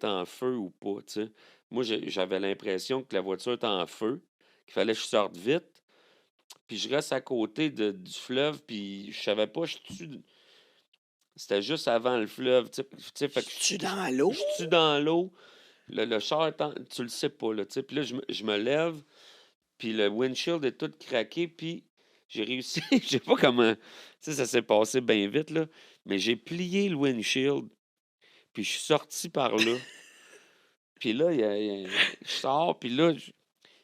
en feu ou pas, tu sais. Moi, j'avais l'impression que la voiture était en feu, qu'il fallait que je sorte vite. Puis je reste à côté du fleuve, puis je savais pas, c'était juste avant le fleuve, tu sais, fait que
Tu dans l'eau?
je suis dans l'eau, le char tu le sais pas, là, tu sais. Puis là, je me lève, puis le windshield est tout craqué, puis j'ai réussi, je sais pas comment, tu sais, ça s'est passé bien vite, là, mais j'ai plié le windshield, puis je suis sorti par là. Puis là, je sors, puis là,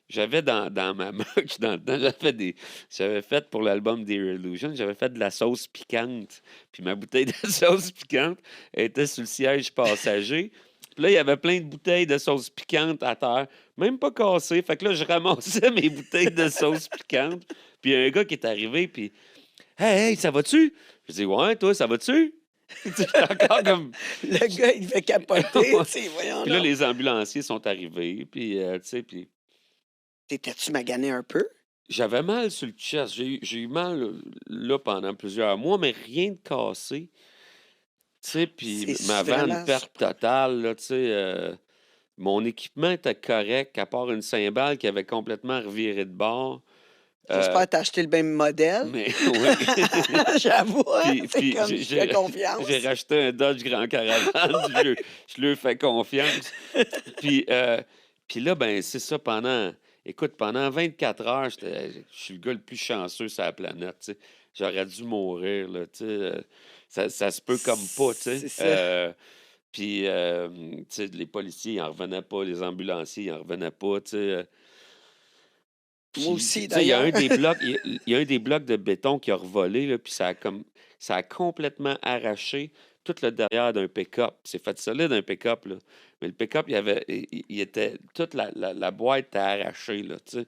j'avais dans ma moque, dans le temps, j'avais fait pour l'album Dear Illusion, j'avais fait de la sauce piquante. Puis ma bouteille de sauce piquante était sur le siège passager. Puis là, il y avait plein de bouteilles de sauce piquante à terre, même pas cassées. Fait que là, je ramassais mes bouteilles de sauce piquante. Puis il y a un gars qui est arrivé, puis Hey, ça va-tu? Je dis Ouais, toi, ça va-tu? Tu sais, j'étais encore comme.
Le gars, il fait capoter, tu sais, voyons
Puis là,
donc.
les ambulanciers sont arrivés, puis tu sais, puis
T'étais-tu magané un peu?
j'avais mal sur le chest. J'ai eu mal là pendant plusieurs mois, mais rien de cassé. Tu sais, puis
C'est
ma vanne
vraiment
perte
surprenant.
totale, là, tu sais. Mon équipement était correct, à part une cymbale qui avait complètement reviré de bord.
J'espère que t'as acheté le même modèle.
Mais oui.
J'avoue, hein,
Puis,
c'est
puis
comme
j'ai
je fais
j'ai-
confiance.
j'ai racheté un Dodge Grand Caravane, je lui fais confiance. Puis là, ben c'est ça, écoute, pendant 24 heures, je suis le gars le plus chanceux sur la planète, tu sais. J'aurais dû mourir, là, tu sais. Ça se peut comme pas, tu sais.
C'est ça.
Puis, tu sais, les policiers, ils en revenaient pas, les ambulanciers, ils en revenaient pas, tu sais.
Moi
Puis,
aussi,
tu sais, il y a
d'ailleurs.
un des blocs, il y a un des blocs de béton qui a revolé, là, puis ça a complètement arraché tout le derrière d'un pick-up. C'est fait solide, un pick-up, là. Mais le pick-up, il était, toute la boîte était arrachée, là, tu sais.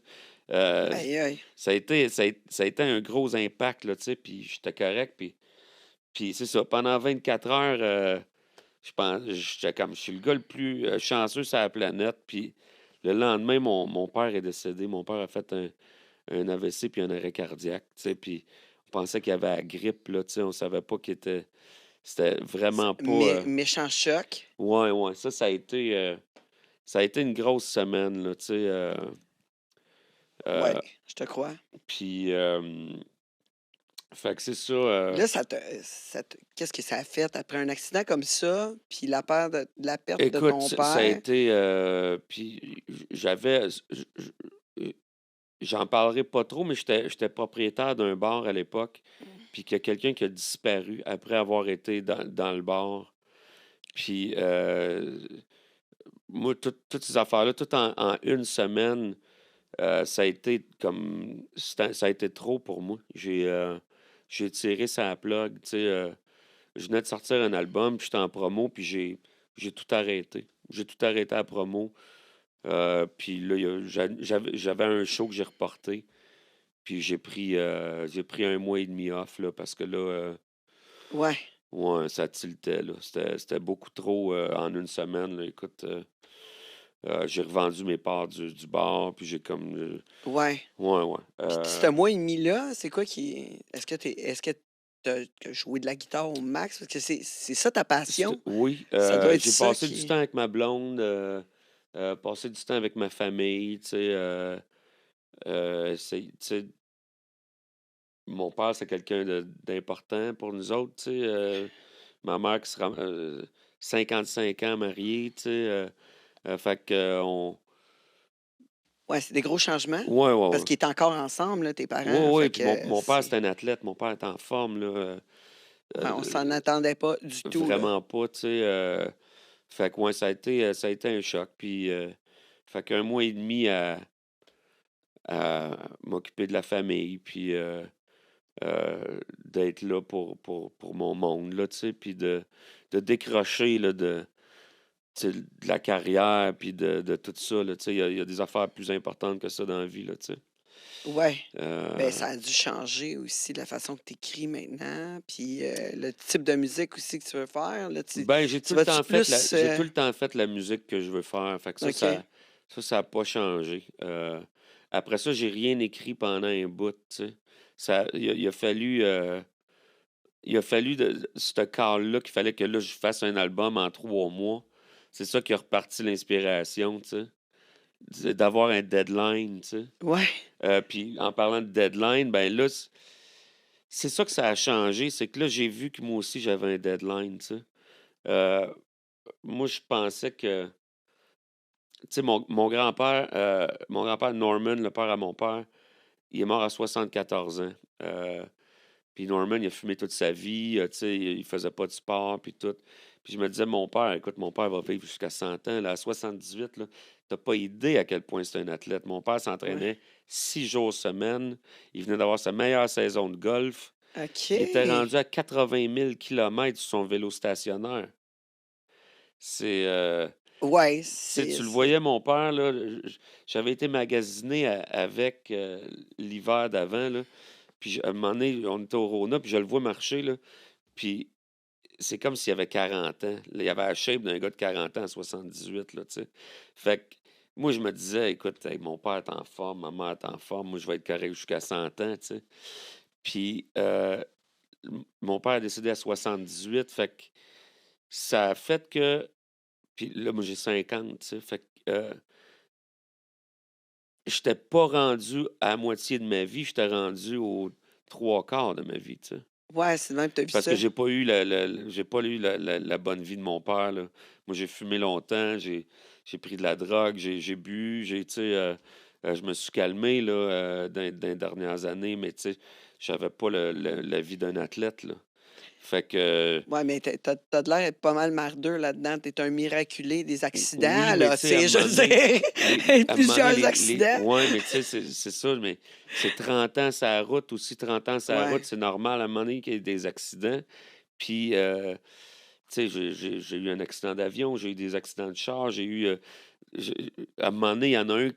Euh,
Aïe, aïe.
ça a été un gros impact, là, tu sais, puis j'étais correct, puis c'est ça, pendant 24 heures, j'étais comme, je suis le gars le plus chanceux sur la planète, puis le lendemain, mon père est décédé. Mon père a fait un AVC puis un arrêt cardiaque, tu sais, puis on pensait qu'il avait la grippe, là, tu sais, on savait pas qu'il était... C'était vraiment pas...
Méchant choc.
Ouais, ouais, ça a été une grosse semaine, là, tu sais.
Ouais,
euh,
je te crois.
puis, fait que c'est ça.
Là, qu'est-ce que ça a fait après un accident comme ça, puis la perte de
Écoute,
ton
ça a
père?
été... puis j'avais... J'en parlerai pas trop, mais j'étais propriétaire d'un bar à l'époque, puis qu'il y a quelqu'un qui a disparu après avoir été dans le bar. Puis moi, toutes ces affaires-là, tout en une semaine, ça a été comme... ça a été trop pour moi. J'ai tiré sa plug, tu sais. Je venais de sortir un album, puis j'étais en promo, puis j'ai tout arrêté. J'ai tout arrêté à promo. Puis là, j'avais un show que j'ai reporté. Puis j'ai pris un mois et demi off, là, parce que là,
Ouais.
ouais, ça tiltait, là. C'était beaucoup trop en une semaine, là. Écoute, j'ai revendu mes parts du bar, puis j'ai comme...
Ouais.
ouais, ouais.
Puis ce mois et demi-là, c'est quoi qui. Est-ce que t'as joué de la guitare au max? Parce que c'est ça ta passion?
Oui,
Ça doit être
j'ai
ça
passé du
qui.
temps avec ma blonde, passé du temps avec ma famille, tu sais. Tu sais, mon père, c'est quelqu'un d'important pour nous autres, tu sais. Ma mère qui sera 55 ans mariée, tu sais. Fait que
Ouais, c'est des gros changements.
ouais, ouais,
Parce
ouais.
qu'ils étaient encore ensemble, là, tes
Ouais,
parents.
ouais.
Fait
Puis
que
mon père, c'était un athlète. Mon père était en forme, là.
ouais, on s'en
Euh,
attendait pas du tout, là.
vraiment pas, tu sais. Fait que ouais, ça a été un choc. Puis, fait qu'un mois et demi à m'occuper de la famille, puis d'être là pour mon monde, là, tu sais, puis de décrocher, là, tu sais, de la carrière, puis de tout ça, là, tu sais, il y a des affaires plus importantes que ça dans la vie, là, tu sais.
Ouais. Ben,
Euh,
ça a dû changer aussi la façon que tu écris maintenant, puis le type de musique aussi que tu veux faire. Là,
ben, j'ai
tu
tout le
vas-tu
temps fait
plus.
j'ai tout le temps fait la musique que je veux faire, fait que
OK.
ça a pas changé. Après ça, j'ai rien écrit pendant un bout, tu sais. Il a fallu ce call-là qu'il fallait que là, je fasse un album en 3 mois. C'est ça qui a reparti l'inspiration, tu sais. D'avoir un deadline, tu sais.
Ouais.
Puis en parlant de deadline, ben là, c'est ça que ça a changé. C'est que là, j'ai vu que moi aussi, j'avais un deadline, tu sais. Euh, Moi, je pensais que... Tu sais, mon grand-père Norman, le père à mon père, il est mort à 74 ans. Puis Norman, il a fumé toute sa vie, tu sais, il faisait pas de sport, puis tout. Puis je me disais, mon père, écoute, mon père va vivre jusqu'à 100 ans. Là, à 78, là, t'as pas idée à quel point c'est un athlète. Mon père
Ouais.
s'entraînait 6 jours semaine. Il venait d'avoir sa meilleure saison de golf.
OK.
Il était rendu à 80 000 kilomètres sur son vélo stationnaire. C'est...
Ouais,
Tu sais, tu le
c'est
voyais, mon père, là, j'avais été magasiner avec l'hiver d'avant, là, puis à un moment donné, on était au Rona, puis je le vois marcher, là, puis c'est comme s'il avait 40 ans. Là, il avait la shape d'un gars de 40 ans à 78, là, tu sais. Fait que moi, je me disais, écoute, hey, mon père est en forme, ma mère est en forme, moi, je vais être correct jusqu'à 100 ans, tu sais. Puis mon père est décédé à 78, fait que ça a fait que... Puis là, moi, j'ai 50, tu sais, fait que j'étais pas rendu à la moitié de ma vie, j'étais rendu aux 3/4 de ma vie, tu sais.
ouais, c'est de même que tu as vu
Parce que
ça.
j'ai pas eu la bonne vie de mon père, là. Moi, j'ai fumé longtemps, j'ai pris de la drogue, j'ai bu, tu sais, je me suis calmé, là, dans les dernières années, mais tu sais, j'avais pas la vie d'un athlète, là. Fait que
Ouais, mais t'as de l'air d'être pas mal mardeux là-dedans. T'es un miraculé des
oui,
accidents,
mais
là.
tu sais, à un
C'est, je
moment
veux
donné,
dire,
à un moment donné,
plusieurs accidents.
ouais, mais tu sais, c'est ça, mais c'est 30 ans sur la route aussi, 30 ans sur la route,
Ouais,
c'est normal à un moment donné qu'il y ait des accidents. Puis, tu sais, j'ai eu un accident d'avion, j'ai eu des accidents de char, j'ai à un moment donné, il y en a un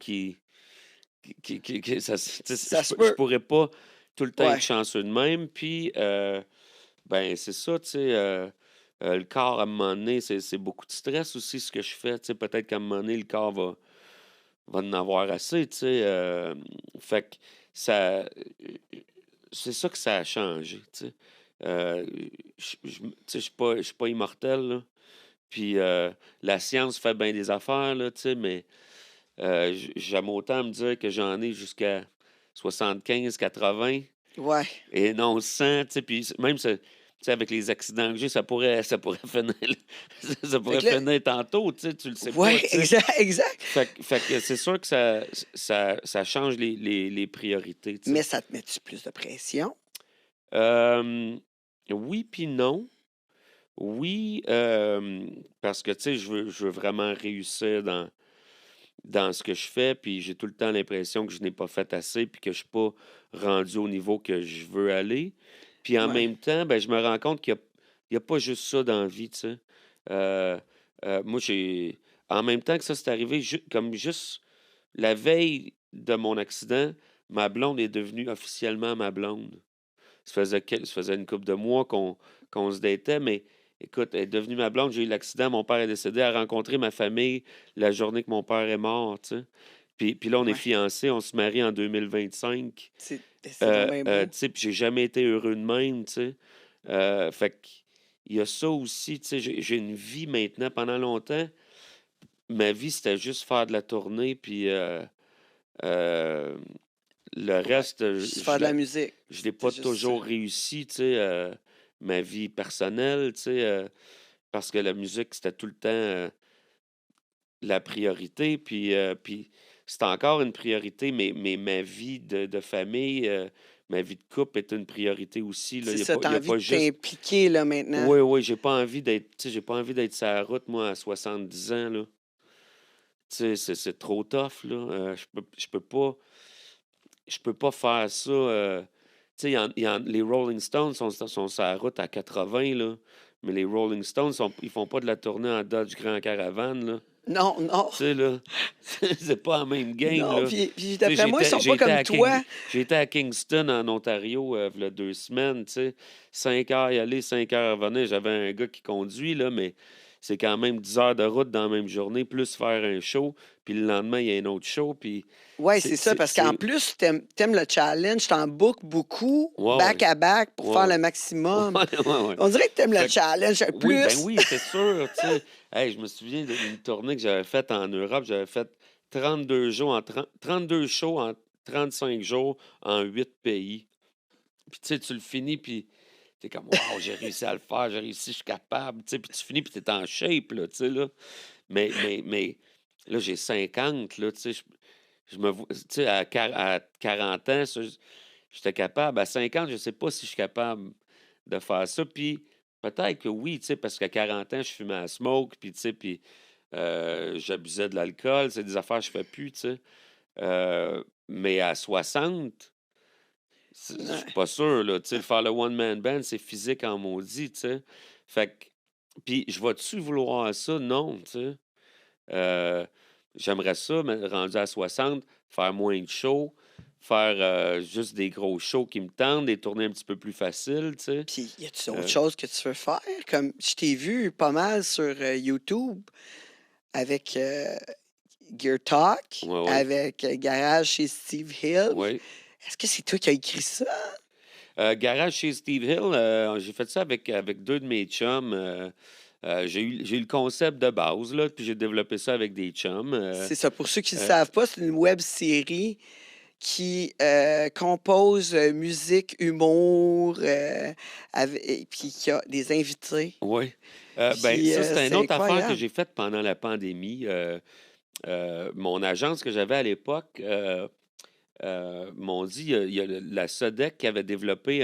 ça s tu sais,
ça se
je
peut.
pourrais pas tout le temps être
Ouais,
chanceux de même. Puis, ben, c'est ça, tu sais, le corps, à un moment donné, c'est beaucoup de stress aussi, ce que je fais. Tu sais, peut-être qu'à un moment donné, le corps va en avoir assez, tu sais. Fait que ça, c'est ça que ça a changé, tu sais. Euh, tu sais, je suis pas immortel, là. Puis la science fait bien des affaires, là, tu sais, mais j'aime autant me dire que j'en ai jusqu'à 75, 80
ouais.
et non 100, tu sais, puis même tu sais, avec les accidents que j'ai, ça pourrait finir, ça
Fait
pourrait
que là,
finir tantôt, tu sais, tu le sais pas,
ouais,
tu sais.
exact, exact.
Fait que c'est sûr que ça change les priorités, tu sais.
Mais ça te met-tu plus de pression?
Euh, oui, puis non. Oui, parce que, tu sais, je veux vraiment réussir dans ce que je fais, puis j'ai tout le temps l'impression que je n'ai pas fait assez, puis que je suis pas rendu au niveau que je veux aller. Puis en
Ouais,
même temps, ben, je me rends compte qu'il y a pas juste ça dans la vie, tu sais. Heu moi, en même temps que ça c'est arrivé, comme juste la veille de mon accident, ma blonde est devenue officiellement ma blonde. Ça faisait une couple de mois qu'on se datait, mais écoute, elle est devenue ma blonde. J'ai eu l'accident, mon père est décédé. Elle a rencontré ma famille la journée que mon père est mort, tu sais. Puis là, on est
ouais.
fiancés, on se marie en 2025.
C'est donc bien
Tu
beau.
sais, puis j'ai jamais été heureux de même, tu sais. Fait qu'il y a ça aussi, tu sais. J'ai une vie maintenant. Pendant longtemps, ma vie, c'était juste faire de la tournée, puis euh, le
Ouais.
reste,
Juste faire de la musique.
je l'ai
C'est
pas
juste ça.
toujours réussi, tu sais, ma vie personnelle, tu sais, parce que la musique, c'était tout le temps la priorité. Puis c'est encore une priorité, mais ma vie de famille, ma vie de couple est une priorité aussi. Là.
C'est ça,
Il y
t'as
a
envie
pas
de
juste.
t'impliquer, là, maintenant.
Oui, oui, j'ai pas envie d'être, tu sais, j'ai pas envie d'être sur la route, moi, à 70 ans, là. Tu sais, c'est trop tough, là. Je peux pas faire ça. Tu sais, les Rolling Stones sont sur la route à 80, là. Mais les Rolling Stones, ils font pas de la tournée en Dodge Grand Caravane, là.
Non, non,
Tu sais, là, c'est pas la même game,
non.
là.
Puis
Tu sais,
d'après moi, ils sont pas comme toi.
j'ai été à Kingston, en Ontario, v'là 2 semaines, tu sais. 5 heures y aller, 5 heures revenir. J'avais un gars qui conduit, là, mais c'est quand même 10 heures de route dans la même journée, plus faire un show, puis le lendemain, il y a un autre show, puis
Ouais, c'est ça, parce qu'en plus, t'aimes le challenge, t'en bookes beaucoup,
Ouais,
back
ouais.
à back, pour
Ouais,
faire le
ouais.
maximum.
Ouais, ouais, ouais.
On dirait que t'aimes le
Fait que
challenge
oui, ben
plus.
oui, c'est sûr, tu sais. Hey, je me souviens d'une tournée que j'avais faite en Europe. J'avais fait 32 jours 32 shows en 35 jours en 8 pays. Puis tu sais, tu le finis, puis t'es comme waouh, j'ai réussi à le faire, j'ai réussi, je suis capable, tu sais. Puis tu finis, puis t'es en shape, là, tu sais, là. Mais là, j'ai 50, là, tu sais. Je me vois, tu sais, à 40 ans, ça, j'étais capable. À 50, je sais pas si je suis capable de faire ça. Puis peut-être que oui, tu sais, parce qu'à 40 ans, je fumais à smoke, puis tu sais, puis j'abusais de l'alcool. C'est des affaires que je fais plus, tu sais. Mais à 60, je suis
Ouais.
pas sûr, là. Tu sais, faire le one-man band, c'est physique en maudit, tu sais. Fait que, puis je vais-tu vouloir ça? Non, tu sais. J'aimerais ça, mais rendu à 60, faire moins de shows, faire juste des gros shows qui me tentent, des tournées un petit peu plus faciles, tu sais.
Puis, y a-tu d'autres
Euh,
choses que tu veux faire? Comme je t'ai vu pas mal sur YouTube avec Gear Talk,
ouais, ouais,
avec Garage chez Steve Hill.
ouais.
Est-ce que c'est toi qui as écrit ça?
Garage chez Steve Hill, j'ai fait ça avec deux de mes chums. J'ai eu le concept de base, là, puis j'ai développé ça avec des chums.
C'est ça. Pour ceux qui ne
euh,
savent pas, c'est une web série qui compose musique, humour, et puis qui a des invités.
oui. Ben,
Puis
ça, c'est une
c'est
autre affaire que
incroyable.
j'ai faite pendant la pandémie. Mon agence que j'avais à l'époque m'ont dit il y a la SODEC qui avait développé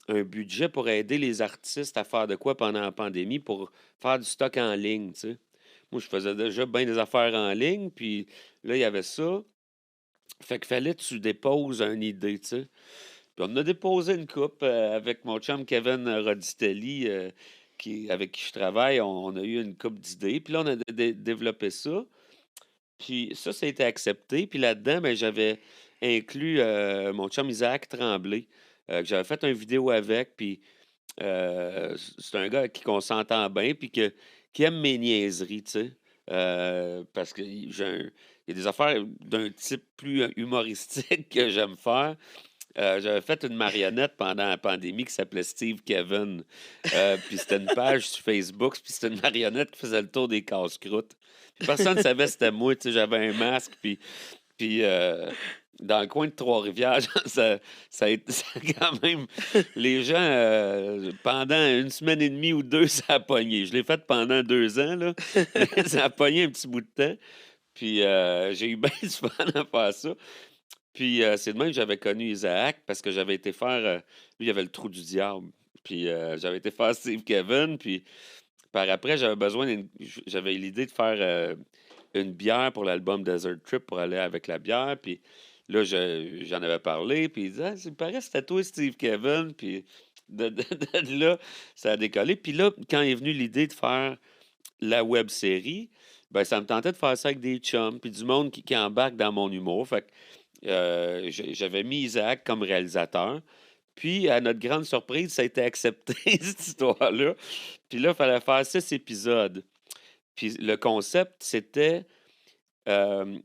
un budget pour aider les artistes à faire de quoi pendant la pandémie pour faire du stock en ligne, tu sais. Moi, je faisais déjà bien des affaires en ligne, puis là, il y avait ça. Fait qu'il fallait que tu déposes une idée, tu sais. Puis on a déposé une coupe avec mon chum Kevin Rodistelli, avec qui je travaille. On a eu une coupe d'idées. Puis là, on a développé ça. Puis ça a été accepté. Puis là-dedans, ben, j'avais inclus mon chum Isaac Tremblay, que j'avais fait une vidéo avec. Puis c'est un gars avec qui on s'entend bien, puis qui aime mes niaiseries, tu sais. Parce que il y a des affaires d'un type plus humoristique que j'aime faire. J'avais fait une marionnette pendant la pandémie qui s'appelait Steve Kevin. Puis c'était une page sur Facebook, puis c'était une marionnette qui faisait le tour des casse-croûtes. Puis personne ne savait c'était moi, tu sais, j'avais un masque, puis dans le coin de Trois-Rivières, ça a quand même... Les gens, pendant une semaine et demie ou deux, ça a pogné. Je l'ai fait pendant 2 ans, là, mais ça a pogné un petit bout de temps. Puis j'ai eu bien du fun à faire ça. Puis c'est de même que j'avais connu Isaac parce que j'avais été faire. Lui, il avait le trou du diable. Puis j'avais été faire Steve Kevin. Puis par après, j'avais eu l'idée de faire une bière pour l'album Desert Trip pour aller avec la bière. Puis là, j'en avais parlé. Puis il disait, ah, il paraît que c'était toi, Steve Kevin. Puis de là, ça a décollé. Puis là, quand est venue l'idée de faire la web série, ben, ça me tentait de faire ça avec des chums. Puis du monde qui embarque dans mon humour. Fait que j'avais mis Isaac comme réalisateur. Puis, à notre grande surprise, ça a été accepté, cette histoire-là. Puis là, il fallait faire 6 épisodes. Puis le concept, euh,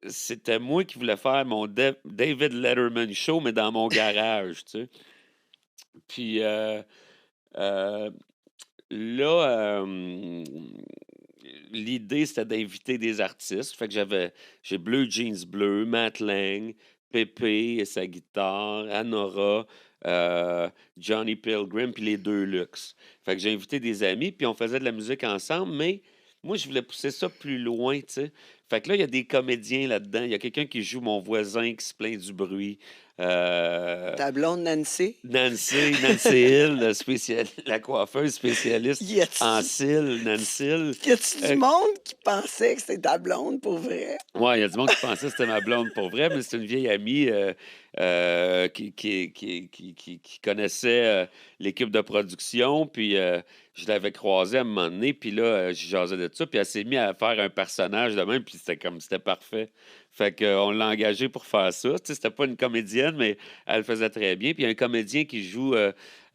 c'était moi qui voulais faire mon David Letterman show, mais dans mon garage, tu sais. Puis euh, là, l'idée, c'était d'inviter des artistes. Fait que j'ai Bleu Jeans Bleu, Matt Lang, Pépé et sa guitare, Anora, Johnny Pilgrim, puis les deux Lux. Fait que j'ai invité des amis, puis on faisait de la musique ensemble, mais moi, je voulais pousser ça plus loin, tu sais. Fait que là, il y a des comédiens là-dedans. Il y a quelqu'un qui joue mon voisin qui se plaint du bruit. Euh,
Ta blonde Nancy?
Nancy Hill, la coiffeuse spécialiste
Y
en
a-tu
cils, Nancy Hill.
y a-tu du
Euh,
monde qui pensait que c'était ta blonde pour vrai?
Ouais, il y a du monde qui pensait que c'était ma blonde pour vrai, mais c'est une vieille amie qui connaissait l'équipe de production, puis je l'avais croisée à un moment donné, puis là, je jasais de ça, puis elle s'est mise à faire un personnage de même, puis c'était parfait. Fait qu'on l'a engagée pour faire ça. Tu sais, c'était pas une comédienne, mais elle le faisait très bien. Puis il y a un comédien qui joue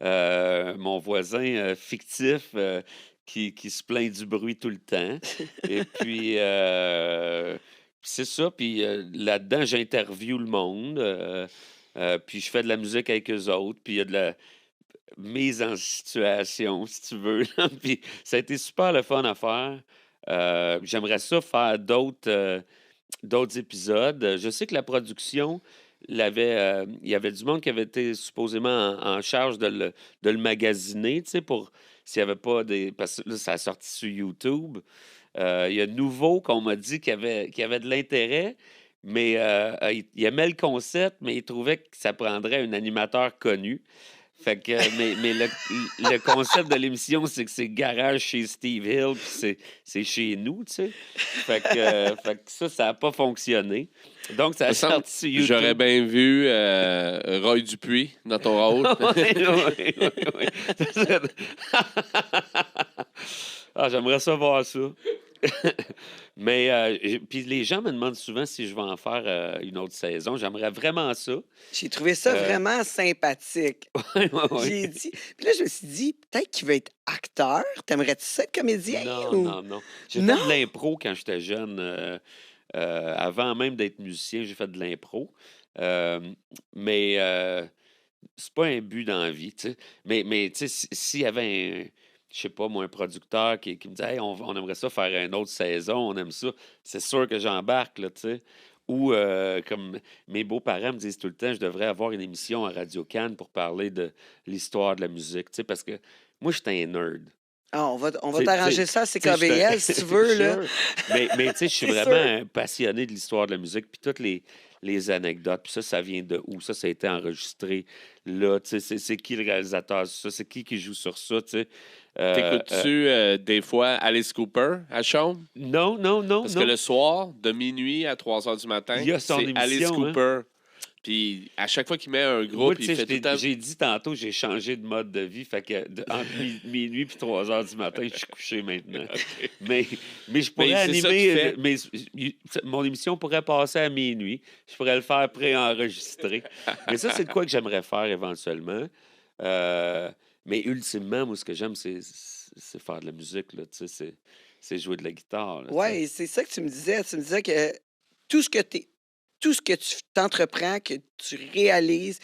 mon voisin fictif qui se plaint du bruit tout le temps. Et puis, c'est ça. Puis là-dedans, j'interviewe le monde. Puis je fais de la musique avec eux autres. Puis il y a de la mise en situation, si tu veux. Puis ça a été super le fun à faire. J'aimerais ça faire d'autres épisodes. Je sais que la production, il y avait du monde qui avait été supposément en charge de le magasiner, tu sais, pour s'il n'y avait pas des... Parce que là, ça a sorti sur YouTube. Il y a Nouveau qu'on m'a dit qu'il y avait de l'intérêt, mais il aimait le concept, mais il trouvait que ça prendrait un animateur connu. Fait que, mais le concept de l'émission, c'est que c'est garage chez Steve Hill, puis c'est chez nous, tu sais. Fait que ça n'a pas fonctionné. Donc, ça a
Me semble
sorti sur YouTube.
J'aurais bien vu Roy Dupuis dans ton rôle.
Oui. Ah, j'aimerais ça voir ça. Mais puis les gens me demandent souvent si je vais en faire une autre saison. J'aimerais vraiment ça.
J'ai trouvé ça
Euh,
vraiment sympathique.
ouais, ouais, ouais.
J'ai dit. Puis là, je me suis dit, peut-être qu'il va être acteur. T'aimerais-tu ça être comédien
Non,
ou.
non, non. J'ai fait
Non?
de l'impro quand j'étais jeune. Avant même d'être musicien, j'ai fait de l'impro. Euh, mais c'est pas un but dans la vie, tu sais. Mais tu sais, s'il y avait je sais pas, moi, un producteur qui me dit hey, on aimerait ça faire une autre saison, on aime ça, c'est sûr que j'embarque, là, tu sais. Ou comme mes beaux-parents me disent tout le temps, je devrais avoir une émission à Radio-Can pour parler de l'histoire de la musique, tu sais, parce que moi, j'étais un nerd.
Ah, on va
Tu
t'arranger ça à
sais, j'étais
CKVL si tu veux, là.
sure. Mais tu sais, je suis
C'est
vraiment
sûr.
un passionné de l'histoire de la musique, puis toutes les anecdotes. Puis ça vient de où? Ça a été enregistré là. Tu sais, c'est qui le réalisateur de ça? C'est qui joue sur ça? Tu sais?
T'écoutes-tu des fois Alice Cooper à Chaume?
Non, non, non,
Parce que
non.
le soir, de minuit à 3 heures du matin,
Il y a son
c'est Alice
émission, hein?
Cooper. Puis à chaque fois qu'il met un
Moi,
groupe,
tu
il
sais,
fait tout le temps.
j'ai dit tantôt, j'ai changé de mode de vie. Fait que entre minuit et 3 heures du matin, je suis couché maintenant.
OK.
Mais je pourrais
Mais c'est ça qu'il
animer.
fait.
Mais mon émission pourrait passer à minuit. Je pourrais le faire pré-enregistré. Mais ça, c'est de quoi que j'aimerais faire éventuellement. Mais ultimement, moi, ce que j'aime, c'est faire de la musique. Là, tu sais, c'est jouer de la guitare. Là, tu sais.
Ouais, c'est ça que tu me disais. Tu me disais que tout ce que tout ce que tu t'entreprends, que tu réalises,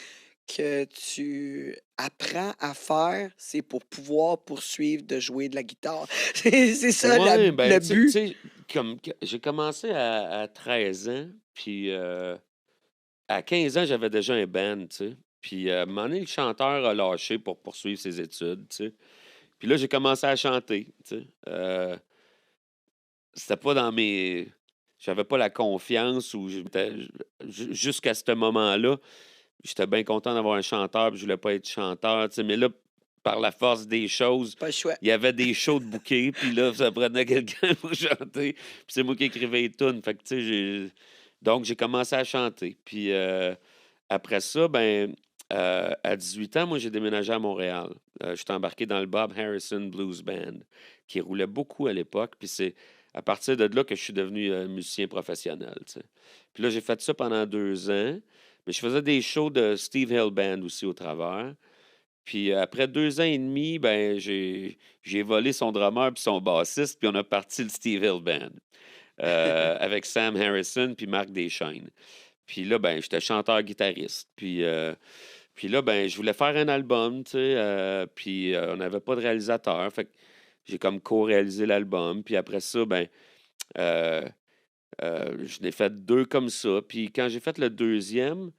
que tu apprends à faire, c'est pour pouvoir poursuivre de jouer de la guitare. C'est ça
Ouais,
le
ben, tu
but.
sais, comme j'ai commencé à 13 ans, puis à 15 ans, j'avais déjà un band, tu sais. Puis à un moment donné, le chanteur a lâché pour poursuivre ses études, tu sais. Puis là, j'ai commencé à chanter, tu sais. C'était pas dans mes... J'avais pas la confiance ou jusqu'à ce moment-là, j'étais bien content d'avoir un chanteur, puis je voulais pas être chanteur, tu sais. Mais là, par la force des choses,
Pas le choix.
il y avait des shows de bouquets, puis là, ça prenait quelqu'un pour chanter. Puis c'est moi qui écrivais les tunes. Fait que, tu sais, donc, j'ai commencé à chanter. Puis après ça, ben, à 18 ans, moi, j'ai déménagé à Montréal. Je suis embarqué dans le Bob Harrison Blues Band, qui roulait beaucoup à l'époque. Puis c'est à partir de là que je suis devenu musicien professionnel, tu sais. Puis là, j'ai fait ça pendant 2 ans. Mais je faisais des shows de Steve Hill Band aussi au travers. Puis après 2 ans et demi, ben j'ai volé son drummer puis son bassiste, puis on a parti le Steve Hill Band avec Sam Harrison puis Marc Deschaines. Puis là, ben j'étais chanteur-guitariste. Puis là, ben je voulais faire un album, tu sais, puis on n'avait pas de réalisateur. Fait que j'ai comme co-réalisé l'album. Puis après ça, ben euh, je n'ai fait 2 comme ça. Puis quand j'ai fait le deuxième,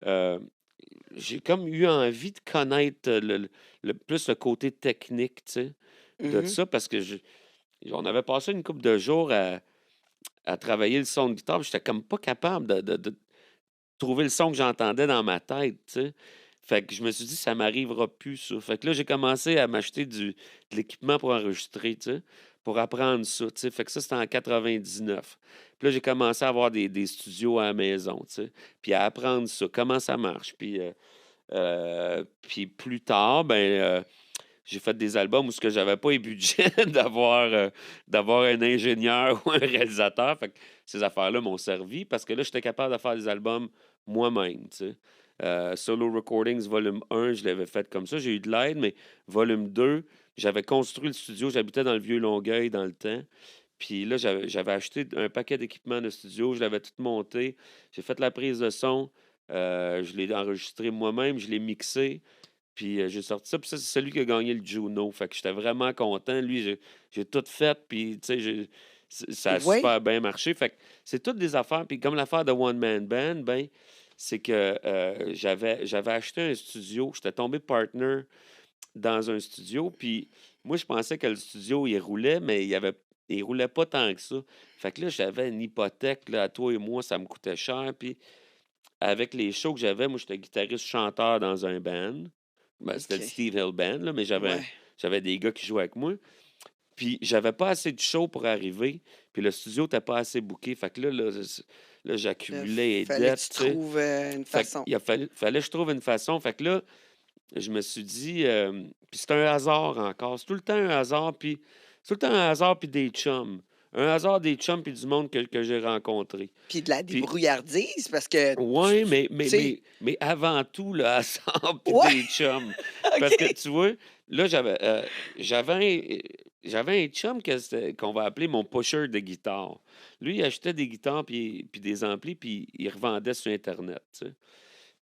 euh, j'ai comme eu envie de connaître plus le côté technique, tu sais, de
Mhm.
ça, parce que on avait passé une couple de jours à travailler le son de guitare, puis j'étais comme pas capable de trouver le son que j'entendais dans ma tête, tu sais. Fait que je me suis dit, ça m'arrivera plus, ça. Fait que là, j'ai commencé à m'acheter de l'équipement pour enregistrer, tu sais, pour apprendre ça, tu sais. Fait que ça, c'était en 99. Puis là, j'ai commencé à avoir des studios à la maison, tu sais, puis à apprendre ça, comment ça marche. Puis plus tard, ben, j'ai fait des albums où ce que j'avais pas les budgets d'avoir un ingénieur ou un réalisateur. Fait que ces affaires-là m'ont servi parce que là, j'étais capable de faire des albums moi-même, tu sais. Solo Recordings Volume 1, je l'avais fait comme ça. J'ai eu de l'aide, mais Volume 2, j'avais construit le studio. J'habitais dans le Vieux-Longueuil dans le temps. Puis là, j'avais acheté un paquet d'équipements de studio. Je l'avais tout monté. J'ai fait la prise de son. Je l'ai enregistré moi-même. Je l'ai mixé. Puis j'ai sorti ça, puis ça, c'est celui qui a gagné le Juno. Fait que j'étais vraiment content. Lui, j'ai tout fait, puis tu sais, ça a
Oui.
super bien marché. Fait que c'est toutes des affaires. Puis comme l'affaire de One Man Band, ben, c'est que j'avais acheté un studio. J'étais tombé partner dans un studio, puis moi, je pensais que le studio, il roulait, mais il roulait pas tant que ça. Fait que là, j'avais une hypothèque, là, à toi et moi, ça me coûtait cher, puis avec les shows que j'avais, moi, j'étais guitariste-chanteur dans un band. Ben, c'était le
OK.
Steve Hill Band, là, mais
Ouais.
j'avais des gars qui jouaient avec moi. Puis j'avais pas assez de shows pour arriver. Puis le studio n'était pas assez booké. Fait que là, j'accumulais les
Fallait que
dettes,
tu
tu sais.
trouves une
Fait
façon.
qu'il fallait que je trouve une façon. Fait que là, je me suis dit... puis c'est un hasard encore. C'est tout le temps un hasard, puis... C'est tout le temps un hasard, puis des chums. un hasard des chums et du monde que j'ai rencontré.
Puis de la
Puis,
débrouillardise, parce que,
ouais,
tu sais,
mais avant tout, le hasard puis
ouais,
des chums. Parce que,
OK.
tu vois, là, j'avais un chum qu'on va appeler mon pusher de guitare. Lui, il achetait des guitares puis des amplis, puis il revendait sur Internet, tu sais.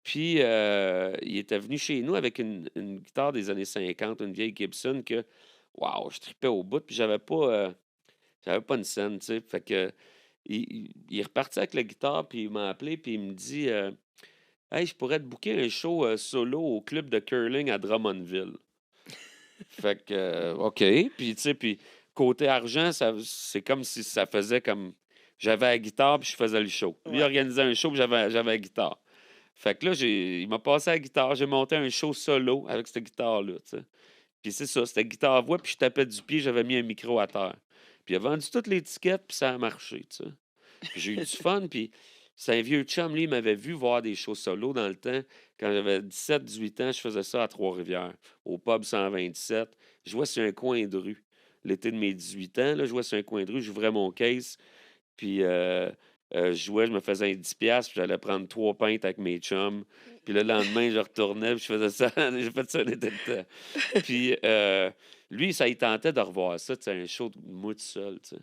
Puis, il était venu chez nous avec une guitare des années 50, une vieille Gibson que, waouh, je tripais au bout, puis j'avais pas une scène, tu sais. Fait que, il est reparti avec la guitare, puis il m'a appelé, puis il me dit Hey, je pourrais te booker un show solo au club de curling à Drummondville. Fait que, OK. Puis, tu sais, puis côté argent, c'est comme si ça faisait comme. J'avais la guitare, puis je faisais le show. Lui, il
Ouais.
organisait un show, puis j'avais la guitare. Fait que là, il m'a passé la guitare, j'ai monté un show solo avec cette guitare-là, tu sais. Puis c'est ça, c'était guitare-voix, puis je tapais du pied, j'avais mis un micro à terre. Puis il a vendu toutes les tickets, puis ça a marché, tu sais. Puis j'ai eu du fun, puis c'est un vieux chum, lui, il m'avait vu voir des shows solo dans le temps. Quand j'avais 17, 18 ans, je faisais ça à Trois-Rivières, au pub 127. Je jouais sur un coin de rue. L'été de mes 18 ans, là, je jouais sur un coin de rue, j'ouvrais mon case, puis je jouais, je me faisais un 10$, puis j'allais prendre 3 pintes avec mes chums. Puis le lendemain, je retournais, puis je faisais ça. J'ai fait ça l'été de temps. Puis lui, ça il tentait de revoir ça, tu sais, un show de moi tout seul, tu sais.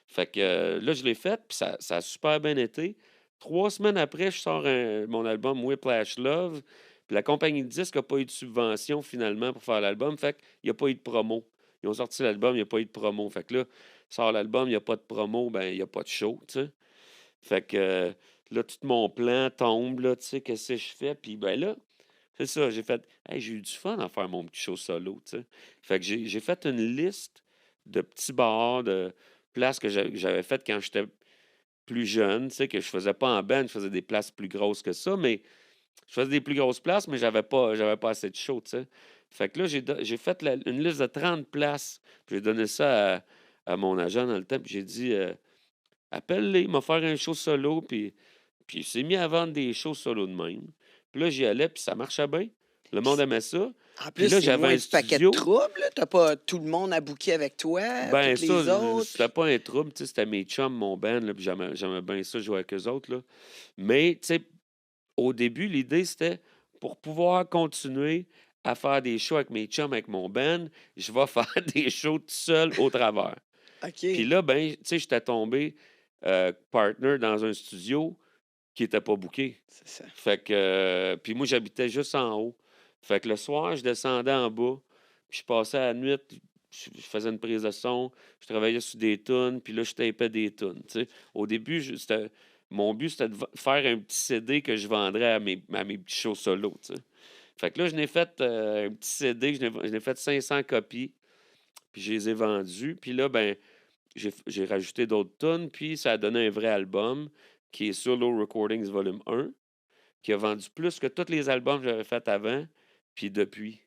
Fait que là, je l'ai fait, puis ça a super bien été. 3 semaines après, je sors mon album Whiplash Love. Puis la compagnie de disques n'a pas eu de subvention finalement pour faire l'album. Fait qu'il n'y a pas eu de promo. Ils ont sorti l'album, il n'y a pas eu de promo. Fait que là, sort l'album, il n'y a pas de promo, ben il n'y a pas de show, tu sais. Fait que là, tout mon plan tombe, là, tu sais, qu'est-ce que je fais? Puis ben là, c'est ça, j'ai fait, hey, j'ai eu du fun à faire mon petit show solo, tu sais. Fait que j'ai fait une liste de petits bars, de places que j'avais faites quand j'étais plus jeune, tu sais, que je faisais pas en band, je faisais des places plus grosses que ça, mais je faisais des plus grosses places, mais j'avais pas assez de show, tu sais. Fait que là, j'ai fait une liste de 30 places, puis j'ai donné ça à mon agent dans le temps, puis j'ai dit appelle-les, il m'a faire un show solo, puis il s'est mis à vendre des shows solo de même. Puis là, j'y allais, puis ça marchait bien. Le monde aimait ça.
En
Puis
plus,
là,
c'est
j'avais
moins
un
de paquets de
studio.
troubles, là. T'as pas tout le monde à booker avec toi,
Ben
toutes
ça,
les autres.
c'était pas un trouble, tu sais, c'était mes chums, mon band, là, puis j'aimais bien ça, jouer avec eux autres, là. Mais, tu sais, au début, l'idée, c'était pour pouvoir continuer à faire des shows avec mes chums, avec mon band, je vais faire des shows tout seul au travers. Puis
OK,
là, ben, tu sais, j'étais tombé partner dans un studio qui était pas booké.
c'est ça.
Fait que, puis moi, j'habitais juste en haut. Fait que le soir, je descendais en bas, puis je passais la nuit, je faisais une prise de son, je travaillais sur des tunes, puis là, je tapais des tunes, tu sais. Au début, mon but, c'était de faire un petit CD que je vendrais à mes petits shows solo, tu sais. Fait que là, je n'ai fait un petit CD, je n'ai fait 500 copies, puis je les ai vendus. Puis là, ben, j'ai rajouté d'autres tunes, puis ça a donné un vrai album qui est Solo Recordings Volume 1, qui a vendu plus que tous les albums que j'avais faits avant, puis depuis.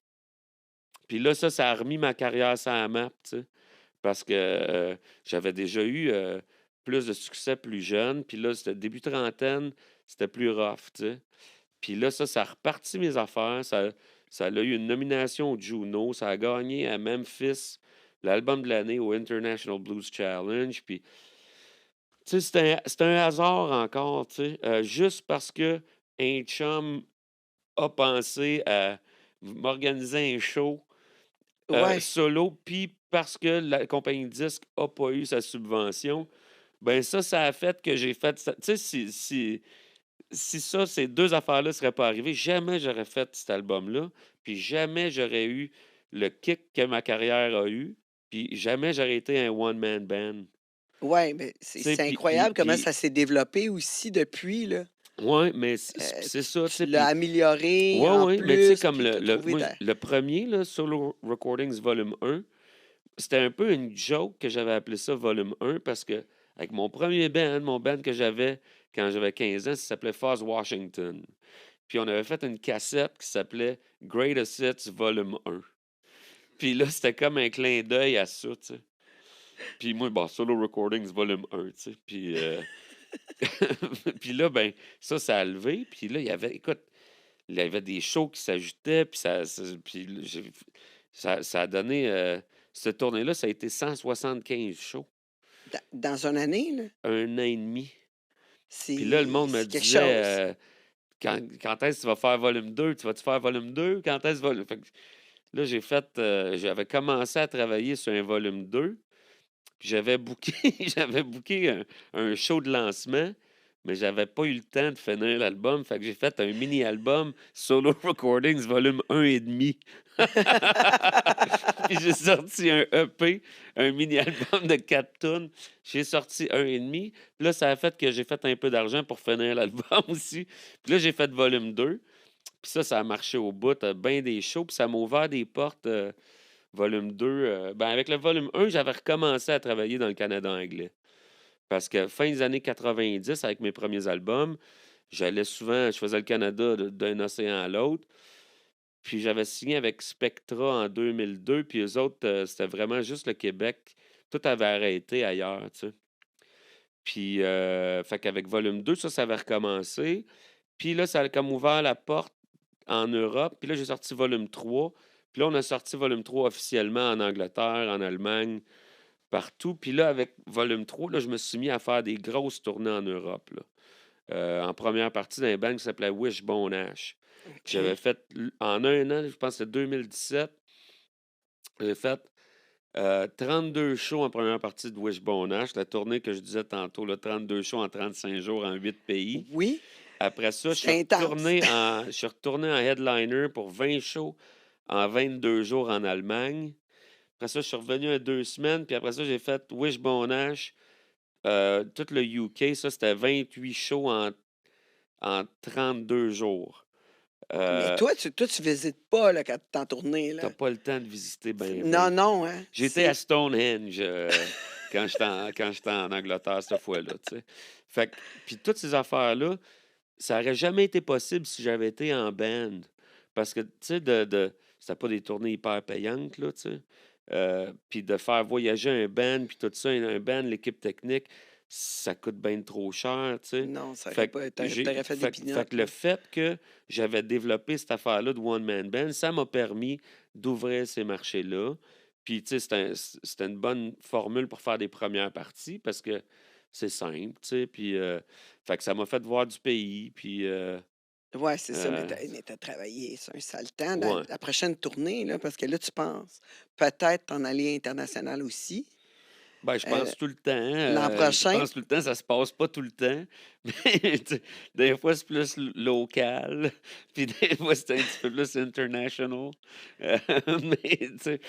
Puis là, ça a remis ma carrière sur la map, tu sais, parce que j'avais déjà eu plus de succès plus jeune, puis là, c'était début trentaine, c'était plus rough, tu sais. Puis là, ça a reparti mes affaires, ça a eu une nomination au Juno, ça a gagné à Memphis l'album de l'année au International Blues Challenge, puis tu sais, c'est un hasard encore, tu sais, juste parce que un chum a pensé à m'organiser un show
Ouais,
solo, puis parce que la compagnie de disques a pas eu sa subvention, ben ça a fait que j'ai fait ça. Tu sais, si ça, ces 2 affaires-là seraient pas arrivées, jamais j'aurais fait cet album-là, puis jamais j'aurais eu le kick que ma carrière a eu, puis jamais j'aurais été un one man band.
ouais, mais
Tu sais,
c'est incroyable comment ça s'est développé aussi depuis, là.
ouais, mais c'est ça, tu
Tu
sais,
l'as
puis
amélioré
ouais,
en
ouais, mais tu sais,
plus,
comme
puis
le
t'as
le
trouvé
moi,
ta
le premier là, Solo Recordings Volume 1, c'était un peu une joke que j'avais appelé ça Volume 1 parce que avec mon band que j'avais quand j'avais 15 ans, ça s'appelait Fuzz Washington. Puis on avait fait une cassette qui s'appelait Greatest Hits Volume 1. Puis là, c'était comme un clin d'œil à ça, tu sais. Puis moi, bon, Solo Recordings Volume 1, tu sais. Puis, puis là, ben, ça a levé. Puis là, écoute, il y avait des shows qui s'ajoutaient. Puis puis là, ça a donné, cette tournée-là, ça a été 175 shows.
Dans une année, là,
1 an et demi. Puis là, le monde me
c'est quelque
disait
chose.
quand est-ce que tu vas faire volume 2? Tu vas-tu faire volume 2? Quand est-ce volume. Fait que là, j'avais commencé à travailler sur un volume 2. Puis j'avais booké, j'avais booké un show de lancement, mais j'avais pas eu le temps de finir l'album. Fait que j'ai fait un mini-album Solo Recordings volume 1 et demi. Puis j'ai sorti un EP, un mini-album de 4 tunes. J'ai sorti 1 et demi. Puis là, ça a fait que j'ai fait un peu d'argent pour finir l'album aussi. Puis là, j'ai fait volume 2. Puis ça a marché au bout. Bien des shows. Puis ça m'a ouvert des portes. Volume 2, ben avec le volume 1, j'avais recommencé à travailler dans le Canada anglais. Parce que fin des années 90, avec mes premiers albums, j'allais souvent, je faisais le Canada d'un océan à l'autre. Puis j'avais signé avec Spectra en 2002, puis eux autres, c'était vraiment juste le Québec. Tout avait arrêté ailleurs, tu sais. Puis, fait qu'avec volume 2, ça avait recommencé. Puis là, ça a comme ouvert la porte en Europe. Puis là, j'ai sorti volume 3. Puis là, on a sorti volume 3 officiellement en Angleterre, en Allemagne, partout. Puis là, avec volume 3, là, je me suis mis à faire des grosses tournées en Europe, là. En première partie d'un band qui s'appelait Wishbone Ash. J'avais
OK.
fait, en un an, je pense que c'était 2017, j'ai fait 32 shows en première partie de Wishbone Ash, la tournée que je disais tantôt, là, 32 shows en 35 jours en 8 pays.
Oui,
Après ça,
c'est intense.
je suis retourné en headliner pour 20 shows en 22 jours en Allemagne. Après ça, je suis revenu à 2 semaines. Puis après ça, j'ai fait Wishbone Ash, tout le UK. Ça, c'était 28 shows en 32 jours.
Mais
Euh,
toi, tu visites pas là, quand tu es en tournée,
T'as
là.
pas le temps de visiter ben,
Non,
ben.
non, hein?
J'étais à Stonehenge quand j'étais en Angleterre cette fois-là, tu sais. Fait que, puis toutes ces affaires-là, ça aurait jamais été possible si j'avais été en band. Parce que, tu sais, c'était pas des tournées hyper payantes, là, tu sais. Puis de faire voyager un band, puis tout ça, un band, l'équipe technique, ça coûte bien trop cher, tu sais.
Non, ça aurait
Fait que,
pas. T'aurais fait des
fait
pinottes,
que le
là.
fait que j'avais développé cette affaire-là de one-man band, ça m'a permis d'ouvrir ces marchés-là. Puis, tu sais, c'était une bonne formule pour faire des premières parties parce que c'est simple, tu sais. Puis, fait que ça m'a fait voir du pays. Puis,
Ouais, c'est ça, mais
euh,
t'as travaillé sur un sale temps dans
ouais.
la prochaine tournée, là, parce que là, tu penses peut-être en aller international aussi.
Ben, je
Euh,
pense tout le temps.
L'an
Je
prochain.
pense tout le temps, ça se passe pas tout le temps. Mais tu sais, des fois, c'est plus local. Puis des fois, c'est un petit peu plus international. Mais tu sais,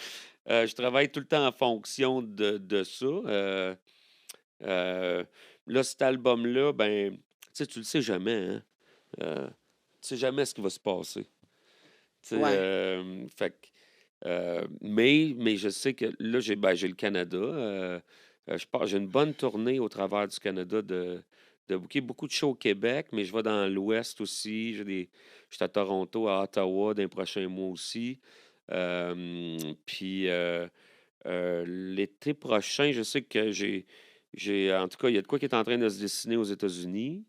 je travaille tout le temps en fonction de ça. Euh, là, cet album-là, ben, tu sais, tu le sais jamais, hein. Tu sais jamais ce qui va se passer. Tu sais,
Ouais.
fait que, mais je sais que là, j'ai le Canada. J'ai une bonne tournée au travers du Canada de booker beaucoup de shows au Québec, mais je vais dans l'Ouest aussi. Je suis à Toronto, à Ottawa dans les prochains mois aussi. Puis l'été prochain, je sais que en tout cas, il y a de quoi qui est en train de se dessiner aux États-Unis.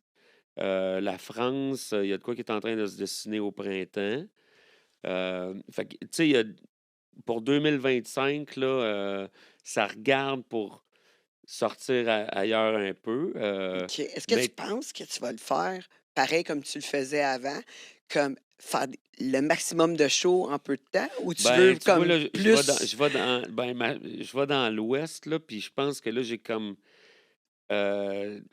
La France, il y a de quoi qui est en train de se dessiner au printemps. Fait que, tu sais, pour 2025, là, ça regarde pour sortir ailleurs un peu.
OK. Est-ce que tu
Mais
penses que tu vas le faire pareil comme tu le faisais avant, comme faire le maximum de shows en peu de temps, ou tu veux
ben, tu vois,
comme
là,
plus.
je vais dans l'Ouest, là, puis je pense que là, j'ai comme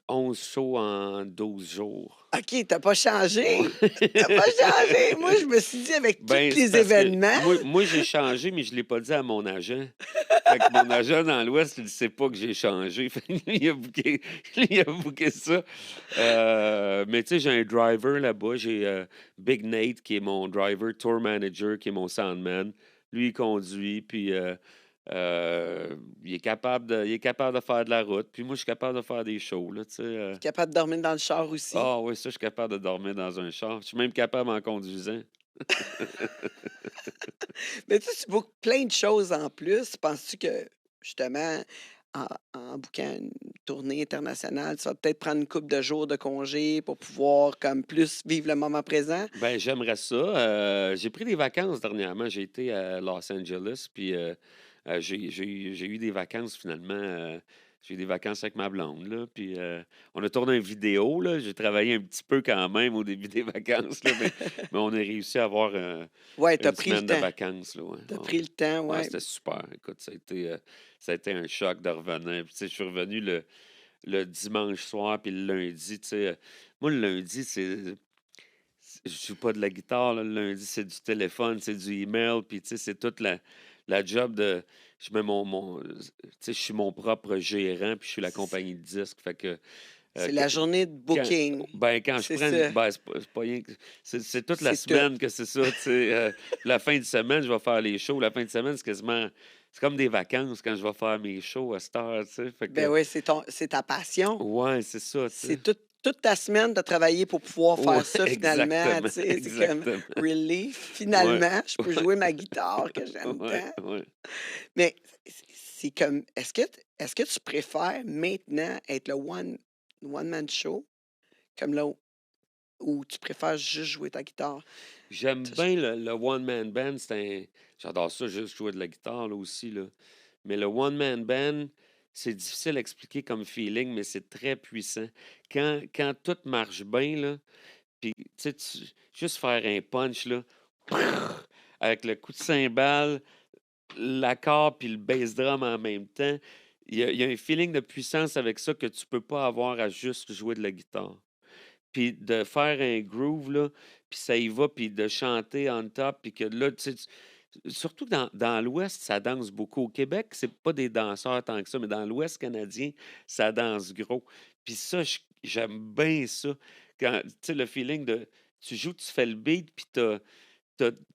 11 shows en 12 jours.
OK, t'as pas
Ouais.
changé. T'as pas changé. Moi, je me suis dit, avec tous
Ben, c'est
les
parce que
événements.
moi j'ai changé, mais je l'ai pas dit à mon agent. Fait que mon agent dans l'Ouest, il ne sait pas que j'ai changé. Fait que lui, il a booké ça. Mais tu sais, j'ai un driver là-bas. J'ai Big Nate, qui est mon driver, tour manager, qui est mon soundman. Lui, il conduit, puis il est capable de faire de la route. Puis moi, je suis capable de faire des shows, là, tu sais.
Capable de dormir dans le char aussi.
Ah oui, ça, je suis capable de dormir dans un char. Je suis même capable en conduisant.
Mais tu bookes plein de choses en plus. Penses-tu que, justement, en bouquant une tournée internationale, tu vas peut-être prendre une couple de jours de congé pour pouvoir comme plus vivre le moment présent?
Ben, j'aimerais ça. J'ai pris des vacances dernièrement. J'ai été à Los Angeles, puis j'ai eu des vacances finalement. j'ai eu des vacances avec ma blonde, là, puis on a tourné une vidéo, là. J'ai travaillé un petit peu quand même au début des vacances, là, mais on a réussi à avoir
Ouais, t'as
une
pris le
semaine de
temps.
vacances, là, ouais,
T'as
ouais,
pris
ouais.
le temps,
Ouais,
ouais.
c'était super. Écoute, ça a été un choc de revenir. Puis, tu sais, je suis revenu le dimanche soir, puis le lundi, tu sais. Moi, le lundi, je joue pas de la guitare, là. Le lundi, c'est du téléphone, c'est du email, puis tu sais, c'est toute la job de. Je mets tu sais, je suis mon propre gérant, puis je suis la
C'est
compagnie de disques. Fait que,
c'est la journée de
quand,
booking.
quand je
C'est
prends.
ça.
C'est pas rien c'est toute la
C'est tout.
semaine que c'est ça, tu sais. La fin de semaine, je vais faire les shows. La fin de semaine, c'est quasiment. C'est comme des vacances quand je vais faire mes shows à cette heure, tu sais. Fait
Ben
que,
oui, c'est ta passion.
ouais, c'est ça, tu
C'est
sais.
toute ta semaine de travailler pour pouvoir
Ouais,
faire ça finalement, tu
exactement,
sais, c'est comme
exactement.
relief.
Ouais,
Finalement, je peux jouer ma guitare que j'aime
ouais,
tant.
ouais.
Mais c'est comme, est-ce que tu préfères maintenant être le one man show, comme là où tu préfères juste jouer ta guitare?
J'aime
Tu-
bien le one-man band. J'adore ça, juste jouer de la guitare là aussi. Là. Mais le one-man band, c'est difficile à expliquer comme feeling, mais c'est très puissant. Quand tout marche bien, là, puis tu sais, juste faire un punch, là, avec le coup de cymbale, l'accord puis le bass drum en même temps, il y a un feeling de puissance avec ça que tu peux pas avoir à juste jouer de la guitare. Puis de faire un groove, là, puis ça y va, puis de chanter on top, puis que là, tu sais, surtout dans l'Ouest, ça danse beaucoup. Au Québec, c'est pas des danseurs tant que ça, mais dans l'Ouest canadien, ça danse gros. Puis ça, j'aime bien ça. Quand, tu sais, le feeling de, tu joues, tu fais le beat, puis tu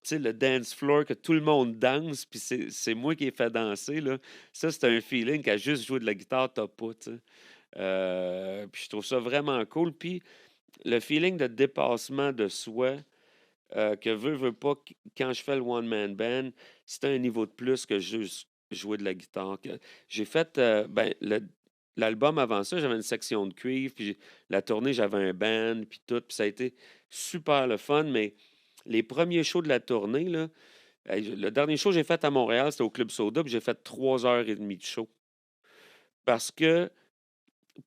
sais, le dance floor, que tout le monde danse, puis c'est moi qui ai fait danser, là. Ça, c'est un feeling qu'à juste jouer de la guitare, t'as pas, tu sais. Puis je trouve ça vraiment cool. Puis le feeling de dépassement de soi, que veut pas, quand je fais le one-man band, c'est un niveau de plus que juste jouer de la guitare. J'ai fait, l'album avant ça, j'avais une section de cuivre, puis la tournée, j'avais un band, puis tout, puis ça a été super le fun, mais les premiers shows de la tournée, là, le dernier show que j'ai fait à Montréal, c'était au Club Soda, puis j'ai fait 3 heures et demie de show. Parce que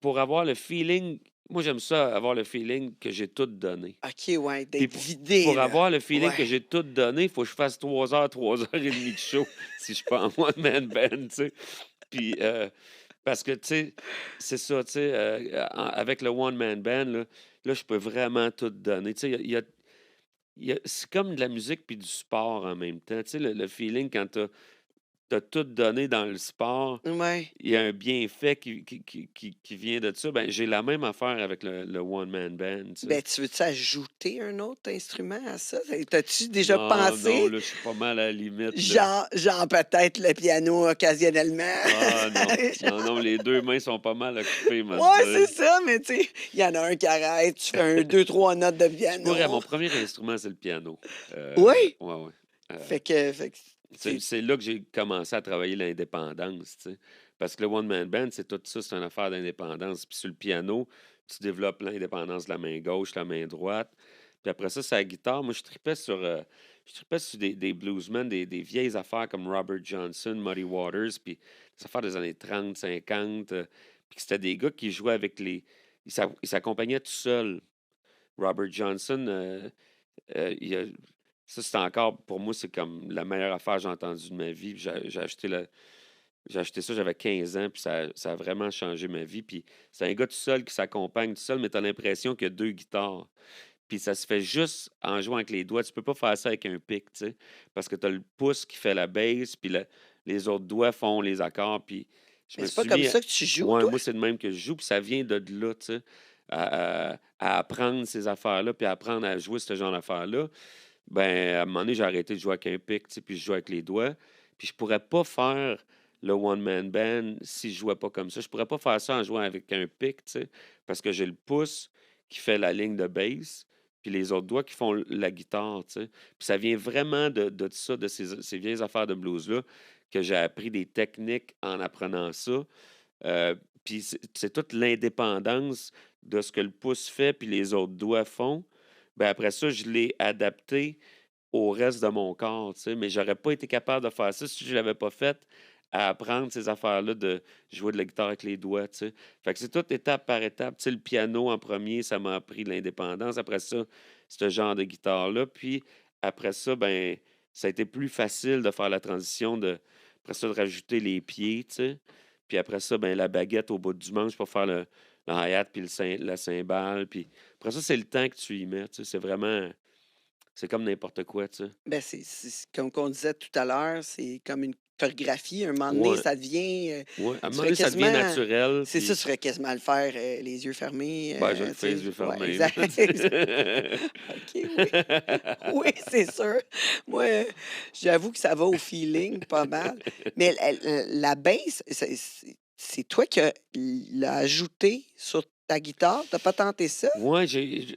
pour avoir le feeling, moi j'aime ça, avoir le feeling que j'ai tout donné.
OK, ouais,
Puis
d'être vidé,
pour
là.
avoir le feeling que
Ouais.
j'ai tout donné, il faut que je fasse 3 heures et demie de show si je suis pas en one-man band, tu sais. Puis, parce que, tu sais, c'est ça, tu sais, avec le one-man band, là, je peux vraiment tout donner. Tu sais, c'est comme de la musique puis du sport en même temps. Tu sais, le feeling quand tu as tout donné dans le sport,
Ouais.
il y a un bienfait qui vient de ça. Ben, j'ai la même affaire avec le one-man band, tu sais.
Ben, tu veux-tu ajouter un autre instrument à ça? T'as-tu déjà
Non, non,
pensé?
là, je suis pas mal à la limite, là.
Genre peut-être le piano occasionnellement.
Ah non, non, non, les 2 mains sont pas mal occupées, m'a
Ouais, c'est
dire.
ça, mais tu sais, il y en a un qui arrête, tu fais un, deux, trois notes de
Je pourrais,
piano.
mon premier instrument, c'est le piano.
Oui!
Ouais, ouais.
Fait que
C'est
c'est.
c'est là que j'ai commencé à travailler l'indépendance, tu sais. Parce que le one-man band, c'est tout ça, c'est une affaire d'indépendance. Puis sur le piano, tu développes l'indépendance de la main gauche, la main droite. Puis après ça, c'est la guitare. Moi, je tripais sur des bluesmen, des vieilles affaires comme Robert Johnson, Muddy Waters, puis des affaires des années 30, 50. Puis que c'était des gars qui jouaient avec les. Ils s'accompagnaient tout seuls. Robert Johnson, il a- ça, c'est encore, pour moi, c'est comme la meilleure affaire que j'ai entendue de ma vie. J'ai acheté ça, j'avais 15 ans, puis ça a vraiment changé ma vie. Puis c'est un gars tout seul qui s'accompagne tout seul, mais tu as l'impression qu'il y a 2 guitares. Puis ça se fait juste en jouant avec les doigts. Tu peux pas faire ça avec un pic, tu sais, parce que tu as le pouce qui fait la basse, puis les autres doigts font les accords. Puis je
Mais
me
c'est pas
suis
comme
mis à...
ça que tu joues,
Ouais,
toi?
moi, c'est de même que je joue, puis ça vient de là, tu sais, à apprendre ces affaires-là, puis à apprendre à jouer ce genre d'affaires-là. Ben, à un moment donné, j'ai arrêté de jouer avec un pic, tu sais, puis je joue avec les doigts. Puis je pourrais pas faire le one-man band si je jouais pas comme ça. Je pourrais pas faire ça en jouant avec un pic, tu sais, parce que j'ai le pouce qui fait la ligne de bass, puis les autres doigts qui font la guitare, tu sais. Puis ça vient vraiment de ça, de ces vieilles affaires de blues-là, que j'ai appris des techniques en apprenant ça. Puis c'est toute l'indépendance de ce que le pouce fait, puis les autres doigts font. Ben après ça, je l'ai adapté au reste de mon corps, tu sais, mais j'aurais pas été capable de faire ça si je l'avais pas fait à apprendre ces affaires-là de jouer de la guitare avec les doigts, tu sais. Fait que c'est tout étape par étape. Tu sais, le piano en premier, ça m'a appris l'indépendance. Après ça, ce genre de guitare-là. Puis après ça, ben, ça a été plus facile de faire la transition après ça, de rajouter les pieds, tu sais. Puis après ça, ben, la baguette au bout du manche pour faire le hi-hat puis la cymbale. Puis après ça, c'est le temps que tu y mets, tu sais. C'est vraiment, c'est comme n'importe quoi, tu sais.
Ben, c'est comme qu'on disait tout à l'heure, c'est comme une chorégraphie. Un moment donné,
Ouais,
ça devient.
ouais. À un
Tu
moment
ferais
donné, ça devient
quasiment.
naturel,
C'est ça,
puis
tu ferais quasiment le faire les yeux fermés.
ben, je le
Tu
fais
sais.
les yeux
Ouais,
fermés, là.
exact. OK, oui. Oui, c'est sûr. Moi, j'avoue que ça va au feeling pas mal. Mais la bass, c'est toi qui l'as ajouté sur ta guitare. T'as pas tenté ça?
Ouais,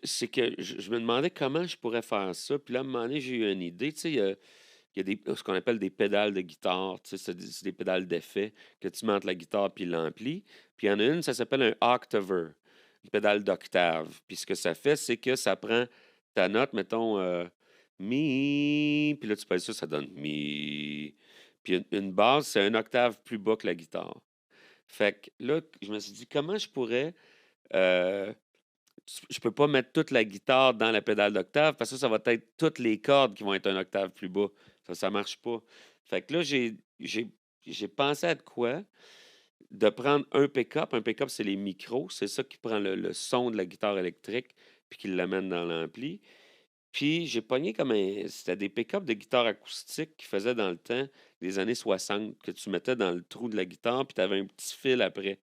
c'est que je me demandais comment je pourrais faire ça. Puis là, à un moment donné, j'ai eu une idée. Tu sais, il y a ce qu'on appelle des pédales de guitare. Tu sais, c'est des pédales d'effet que tu mets entre la guitare puis l'ampli. Puis il y en a une, ça s'appelle un octaver, une pédale d'octave. Puis ce que ça fait, c'est que ça prend ta note, mettons, mi, puis là, tu pèses ça, ça donne mi. Puis une base, c'est un octave plus bas que la guitare. Fait que là, je me suis dit, comment je pourrais. euh, je peux pas mettre toute la guitare dans la pédale d'octave parce que ça va être toutes les cordes qui vont être un octave plus bas. Ça marche pas. Fait que là, j'ai pensé à de quoi? De prendre un pick-up. Un pick-up, c'est les micros. C'est ça qui prend le son de la guitare électrique puis qui l'amène dans l'ampli. Puis j'ai pogné comme c'était des pick-up de guitare acoustique qui faisaient dans le temps, les années 60, que tu mettais dans le trou de la guitare puis tu avais un petit fil après.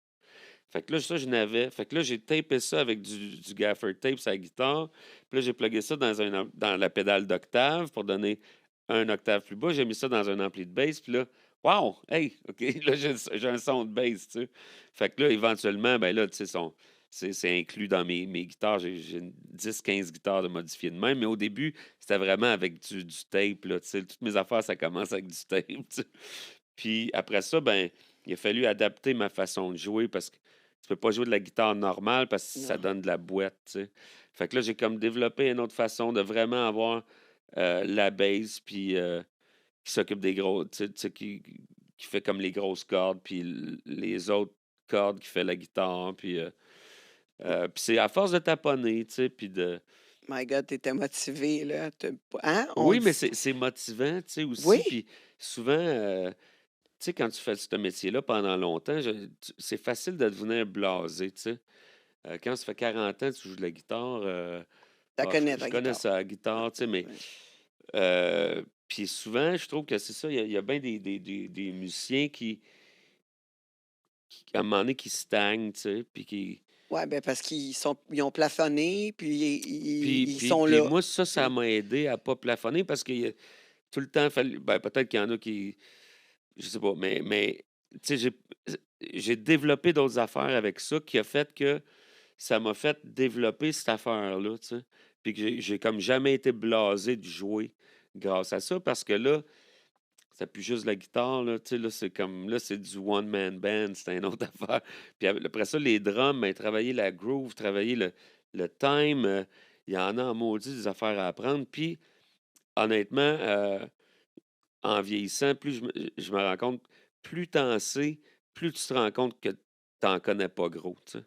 Fait que là, ça, je n'avais. Fait que là, j'ai tapé ça avec du gaffer tape sur la guitare. Puis là, j'ai plugué ça dans la pédale d'octave pour donner un octave plus bas. J'ai mis ça dans un ampli de bass. Puis là, wow! Hey! OK, là, j'ai un son de bass, tu sais. Fait que là, éventuellement, ben là, tu sais, c'est inclus dans mes guitares. J'ai 10-15 guitares de modifier de même. Mais au début, c'était vraiment avec du tape, là, tu sais. Toutes mes affaires, ça commence avec du tape, tu sais. Puis après ça, ben, il a fallu adapter ma façon de jouer parce que tu peux pas jouer de la guitare normale parce que ça
Non.
donne de la boîte, tu sais. Fait que là, j'ai comme développé une autre façon de vraiment avoir la bass, puis qui s'occupe des gros, tu sais, qui fait comme les grosses cordes, puis les autres cordes qui fait la guitare, puis c'est à force de taponner, tu sais, puis de...
My God, t'étais motivé, là. Hein? On
Oui, mais
dit.
c'est motivant, tu sais,
Oui?
aussi, puis souvent... tu sais, quand tu fais ce métier-là pendant longtemps, c'est facile de devenir blasé, tu sais. Quand ça fait 40 ans que tu joues de la guitare,
T'as
bof,
connais
je
ta
connais
guitare.
ça, la
Ouais,
guitare, tu sais, mais...
ouais.
Puis souvent, je trouve que c'est ça, il y a bien des musiciens à un moment donné, qui stagnent, tu sais, puis qui...
Ouais, ben parce ils ont plafonné, puis
Puis,
ils
puis,
sont
puis
là.
moi,
Tu
ça
sais.
m'a aidé à pas plafonner parce qu'il a tout le temps fallu... Ben, peut-être qu'il y en a qui... Je sais pas, mais tu sais, j'ai développé d'autres affaires avec ça qui a fait que ça m'a fait développer cette affaire-là, tu sais. Puis que j'ai comme jamais été blasé de jouer grâce à ça parce que là, c'est plus juste la guitare, là, tu sais, là, c'est comme, là, c'est du one-man band, c'est une autre affaire. Puis après ça, les drums, ben, travailler la groove, travailler le time, il y en a en maudit des affaires à apprendre. Puis, honnêtement, en vieillissant, plus je me rends compte, plus t'en sais, plus tu te rends compte que t'en connais pas gros, tu sais.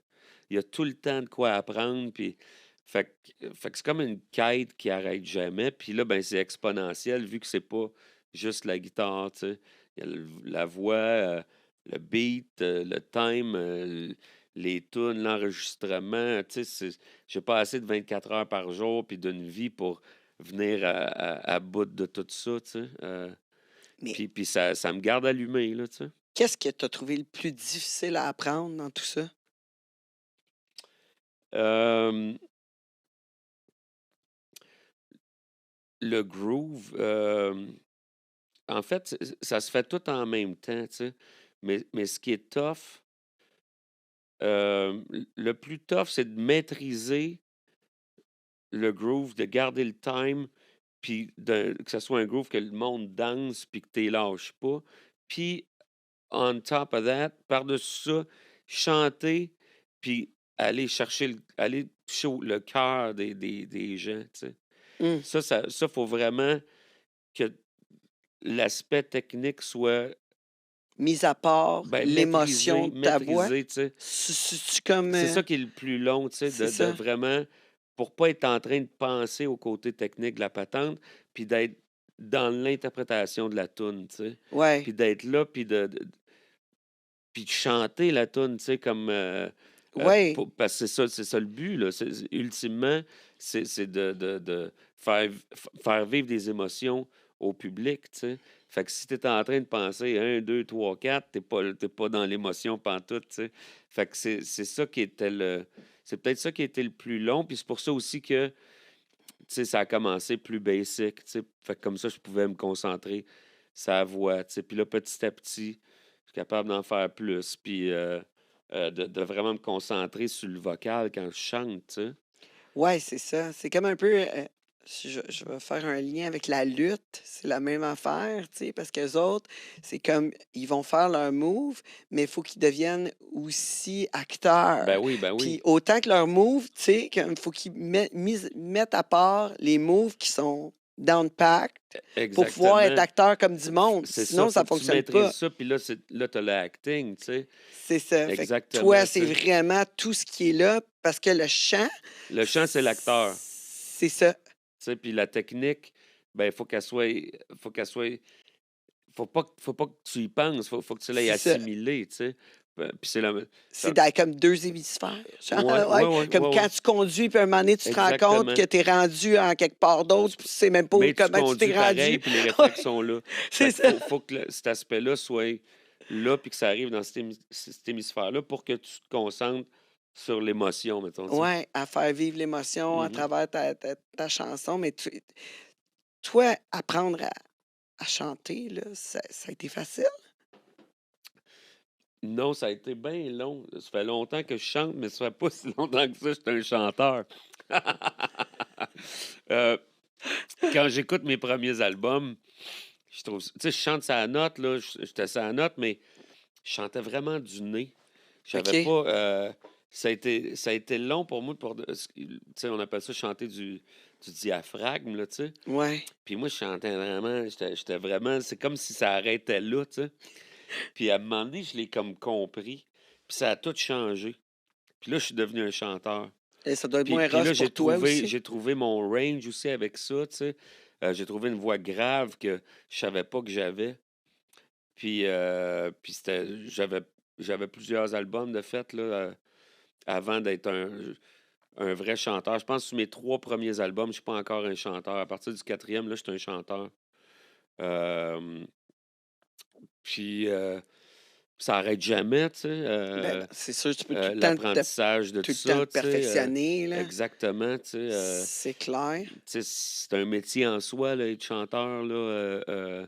Il y a tout le temps de quoi apprendre, puis fait que c'est comme une quête qui arrête jamais. Puis là, ben, c'est exponentiel vu que c'est pas juste la guitare, tu sais. Il y a la voix, le beat, le time, les tunes, l'enregistrement, tu sais, j'ai pas assez de 24 heures par jour puis d'une vie pour venir à bout de tout ça, tu sais.
Mais
Puis ça me garde allumé, là, tu sais.
qu'est-ce que tu as trouvé le plus difficile à apprendre dans tout ça?
Hem, le groove, en fait, ça se fait tout en même temps, tu sais. Mais ce qui est tough, le plus tough, c'est de maîtriser le groove, de garder le time, puis que ça soit un groove que le monde danse, puis que tu lâches pas. Puis on top of that, par-dessus ça, chanter, puis aller toucher le cœur des gens, tu sais.
Mmh.
Ça, faut vraiment que l'aspect technique soit
mis à part
Ben,
l'émotion de ta voix?
maîtriser, tu sais.
C'est comme...
C'est ça qui est le plus long, tu sais,
c'est
de
ça.
vraiment pour pas être en train de penser au côté technique de la patente, puis d'être dans l'interprétation de la tune, tu sais.
Ouais,
Puis d'être là, puis de chanter la tune, tu sais, comme,
ouais,
parce que c'est ça le but, là. Ultimement, c'est de faire vivre des émotions au public, tu sais. Fait que si tu es en train de penser un, 2, 3, 4, t'es pas dans l'émotion pantoute, tu sais. Fait que c'est ça qui était c'est peut-être ça qui a été le plus long, puis c'est pour ça aussi que, tu sais, ça a commencé plus basic, tu sais. Fait que comme ça, je pouvais me concentrer sa voix, tu sais. Puis là, petit à petit, je suis capable d'en faire plus, puis de vraiment me concentrer sur le vocal quand je chante, tu sais.
ouais, c'est ça. C'est comme un peu... je vais faire un lien avec la lutte. C'est la même affaire, tu sais, parce qu'eux autres, c'est comme... Ils vont faire leur move, mais il faut qu'ils deviennent aussi acteurs.
Ben
Puis
oui,
autant que leur move, tu sais, il faut qu'ils mettent à part les moves qui sont down pack pour pouvoir être
exactement.
acteur comme du monde.
C'est ça,
Sinon,
faut
ça
que tu
fonctionne pas.
maîtrises ça, puis là, là, t'as le acting, tu sais.
C'est ça. Fait que toi,
Exactement, tu
c'est
sais.
vraiment tout ce qui est là parce que le chant,
Le chant, c'est l'acteur,
c'est ça.
tu sais, puis la technique, ben, faut qu'elle soit, faut pas que tu y penses, faut que tu l'aies
C'est ça.
assimilé, tu sais. Puis c'est la,
C'est
ça-
dans comme 2 hémisphères, genre,
ouais,
ouais,
ouais, ouais,
comme
ouais,
quand
ouais,
tu conduis, puis à un moment donné, tu te rends compte
exactement.
que tu es rendu en quelque part d'autre, puis tu sais même pas
Mais tu
comment tu
conduis
t'es
pareil,
rendu.
puis les réflexes
Ouais,
sont là.
c'est
Fait qu'il
ça.
faut que cet aspect-là soit là, puis que ça arrive dans cet hémisphère-là pour que tu te concentres sur l'émotion, mettons, tu sais.
Ouais, à faire vivre l'émotion à
Mhm.
travers ta chanson, mais toi, apprendre à chanter, là, ça a été facile?
Non, ça a été bien long. Ça fait longtemps que je chante, mais ça fait pas si longtemps que ça, j'étais un chanteur. Euh, Quand j'écoute mes premiers albums, je trouve, tu sais, je chante sa note, là, j'étais sa note, mais je chantais vraiment du nez. J'avais
OK.
pas, ça a été long pour moi tu sais, on appelle ça chanter du diaphragme, là, tu sais.
Ouais.
Puis moi, je chantais vraiment, j'étais vraiment, c'est comme si ça arrêtait là, tu sais. Puis à un moment donné, je l'ai comme compris. Puis ça a tout changé. Puis là, je suis devenu un chanteur.
Et ça doit être
Puis,
moins
puis
rough
là,
pour toi aussi.
j'ai trouvé mon range aussi avec ça, tu sais. J'ai trouvé une voix grave que je savais pas que j'avais. Puis j'avais plusieurs albums de fait, là, avant d'être un vrai chanteur. Je pense que sur mes 3 premiers albums, je suis pas encore un chanteur. À partir du quatrième, là, je suis un chanteur. Euh, puis ça arrête jamais, tu sais.
Ben, c'est sûr, tu peux
L'apprentissage de
tout
tout
le temps
ça,
te
tu sais.
perfectionner, là.
Exactement, tu sais.
C'est clair.
Tu sais, c'est un métier en soi, là, être chanteur, là.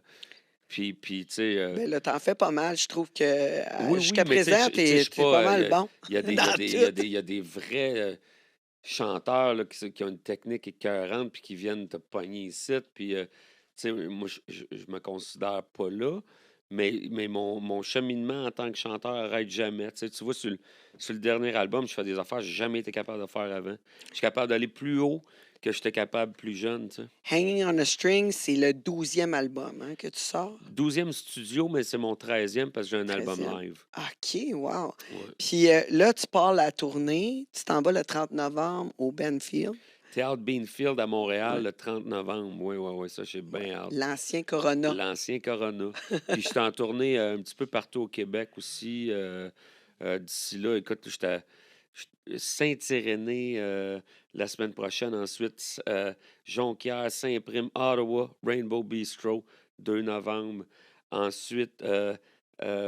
Puis tu sais.
Ben là, t'en fais pas mal. Je trouve que
Oui, oui,
jusqu'à
mais tu sais,
présent,
tu sais, je
t'es
suis
es pas
pas.
mal bon dans tout.
Il y a des vrais chanteurs là, qui ont une technique écœurante puis qui viennent te pogner ici. Puis, tu sais, moi, je me considère pas là, mais mon cheminement en tant que chanteur arrête jamais. Tu vois, sur le dernier album, je fais des affaires que j'ai jamais été capable de faire avant. Je suis capable d'aller plus haut que j'étais capable plus jeune, tu sais.
Hanging on a String, c'est le 12e album hein, que tu sors.
12e studio, mais c'est mon 13e parce que j'ai un album
13e.
live.
OK, wow.
Ouais.
Puis là, tu pars la tournée. Tu t'en vas le 30 novembre au Benfield.
Théâtre Beanfield à Montréal
Ouais,
le 30 novembre. Oui, oui, oui, ça, j'ai
ouais.
bien hâte.
L'ancien Corona.
L'ancien Corona. Puis je suis en tournée un petit peu partout au Québec aussi. D'ici là, écoute, j'étais à Saint-Irénée la semaine prochaine. Ensuite, Jonquière, Saint-Prime, Ottawa, Rainbow Bistro, 2 novembre. Ensuite,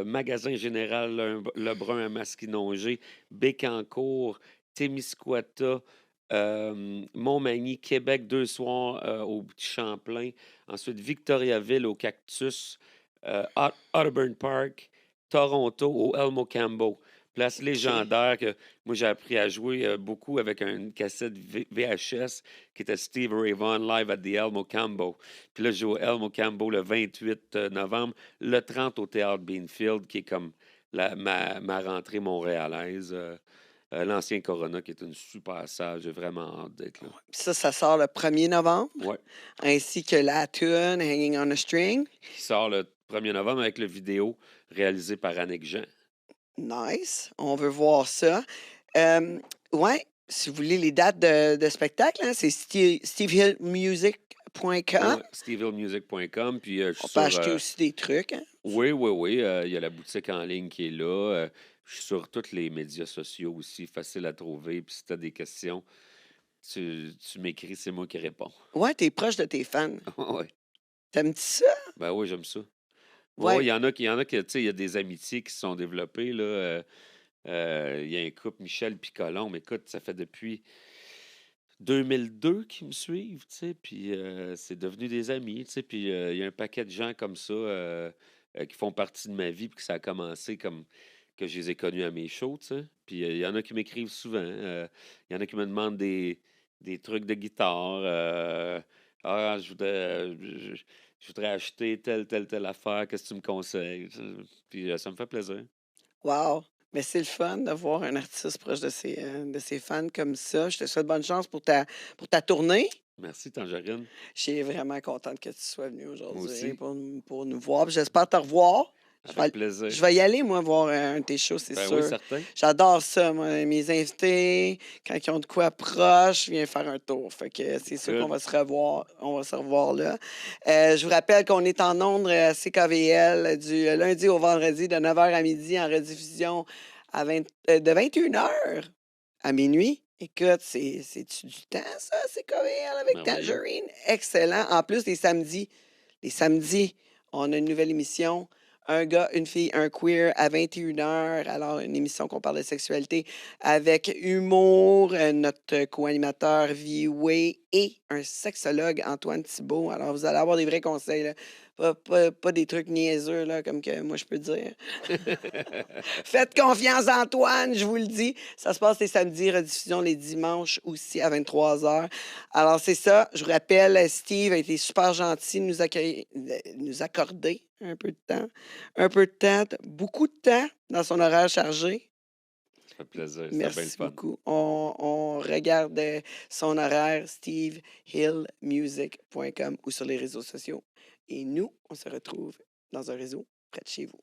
Magasin Général Lebrun à Masquinongé, Bécancour, Témiscouata, Montmagny, Québec, 2 soirs au Petit Champlain. Ensuite, Victoriaville au Cactus, Otterburn Park, Toronto au Elmo Cambo. Place
OK.
légendaire que moi j'ai appris à jouer beaucoup avec une cassette VHS qui était Steve Ray Vaughan live at the Elmo Cambo. Puis là, je joue au Elmo Cambo le 28 novembre, le 30 au Théâtre Beanfield, qui est comme ma rentrée montréalaise. L'ancien Corona, qui est une super salle. J'ai vraiment hâte d'être là.
Puis ça sort le 1er novembre,
Ouais.
ainsi que la tune Hanging on a String.
Qui sort le 1er novembre avec le vidéo réalisé par Annick Jean.
Nice. On veut voir ça. Ouais, si vous voulez les dates de spectacle, hein, c'est stevehillmusic.com.
Ouais, stevehillmusic.com. Puis je suis
On peut
sur.
acheter aussi des trucs. Hein.
Oui, oui, oui. Il y a la boutique en ligne qui est là. Je suis sur tous les médias sociaux aussi, facile à trouver. Puis si tu as des questions, tu m'écris, c'est moi qui réponds.
Ouais, t'es proche de tes fans.
Oui.
T'aimes-tu ça?
Ben oui, j'aime ça.
Ouais.
Oui, il y en a qui, tu sais, il y a des amitiés qui se sont développées, là. Il y a un couple, Michel puis Colombe. Écoute, ça fait depuis 2002 qu'ils me suivent, tu sais, puis c'est devenu des amis, tu sais, puis il y a un paquet de gens comme ça qui font partie de ma vie, puis que ça a commencé comme que je les ai connus à mes shows, tu sais. Puis il y en a qui m'écrivent souvent. Il y en a qui me demandent des trucs de guitare. Ah, je voudrais acheter telle affaire, qu'est-ce que tu me conseilles? Puis ça me fait plaisir.
Wow! Mais c'est le fun de voir un artiste proche de ses fans comme ça. Je te souhaite bonne chance pour ta tournée.
Merci, Tangerine.
Je suis vraiment contente que tu sois venu
Moi
aujourd'hui
aussi,
pour nous voir. Puis j'espère te revoir. Je vais,
avec
je
plaisir.
vais y aller, moi, voir un de tes shows, c'est
Ben oui,
sûr.
certain.
J'adore ça, moi. Mes invités, quand ils ont de quoi proche, je viens faire un tour. Fait que c'est sûr qu'on
Good.
va se revoir. On va se revoir là. Je vous rappelle qu'on est en ondes à CKVL du lundi au vendredi de 9h à midi en rediffusion de 21h à minuit. Écoute, c'est-tu du temps, ça, CKVL avec
Merveilleux.
Tangerine? Excellent. En plus, les samedis, on a une nouvelle émission. Un gars, une fille, un queer à 21h. Alors, une émission qu'on parle de sexualité avec humour, notre co-animateur V-Way et un sexologue, Antoine Thibault. Alors, vous allez avoir des vrais conseils, là. Pas des trucs niaiseux, là, comme que moi je peux dire. Faites confiance à Antoine, je vous le dis. Ça se passe les samedis, rediffusion les dimanches aussi à 23h. Alors, c'est ça. Je vous rappelle, Steve a été super gentil de nous accorder un peu de temps. Un peu de temps, beaucoup de temps dans son horaire chargé.
Ça fait plaisir, c'était bien le
Merci
fun.
beaucoup. On regarde son horaire, stevehillmusic.com ou sur les réseaux sociaux. Et nous, on se retrouve dans un réseau près de chez vous.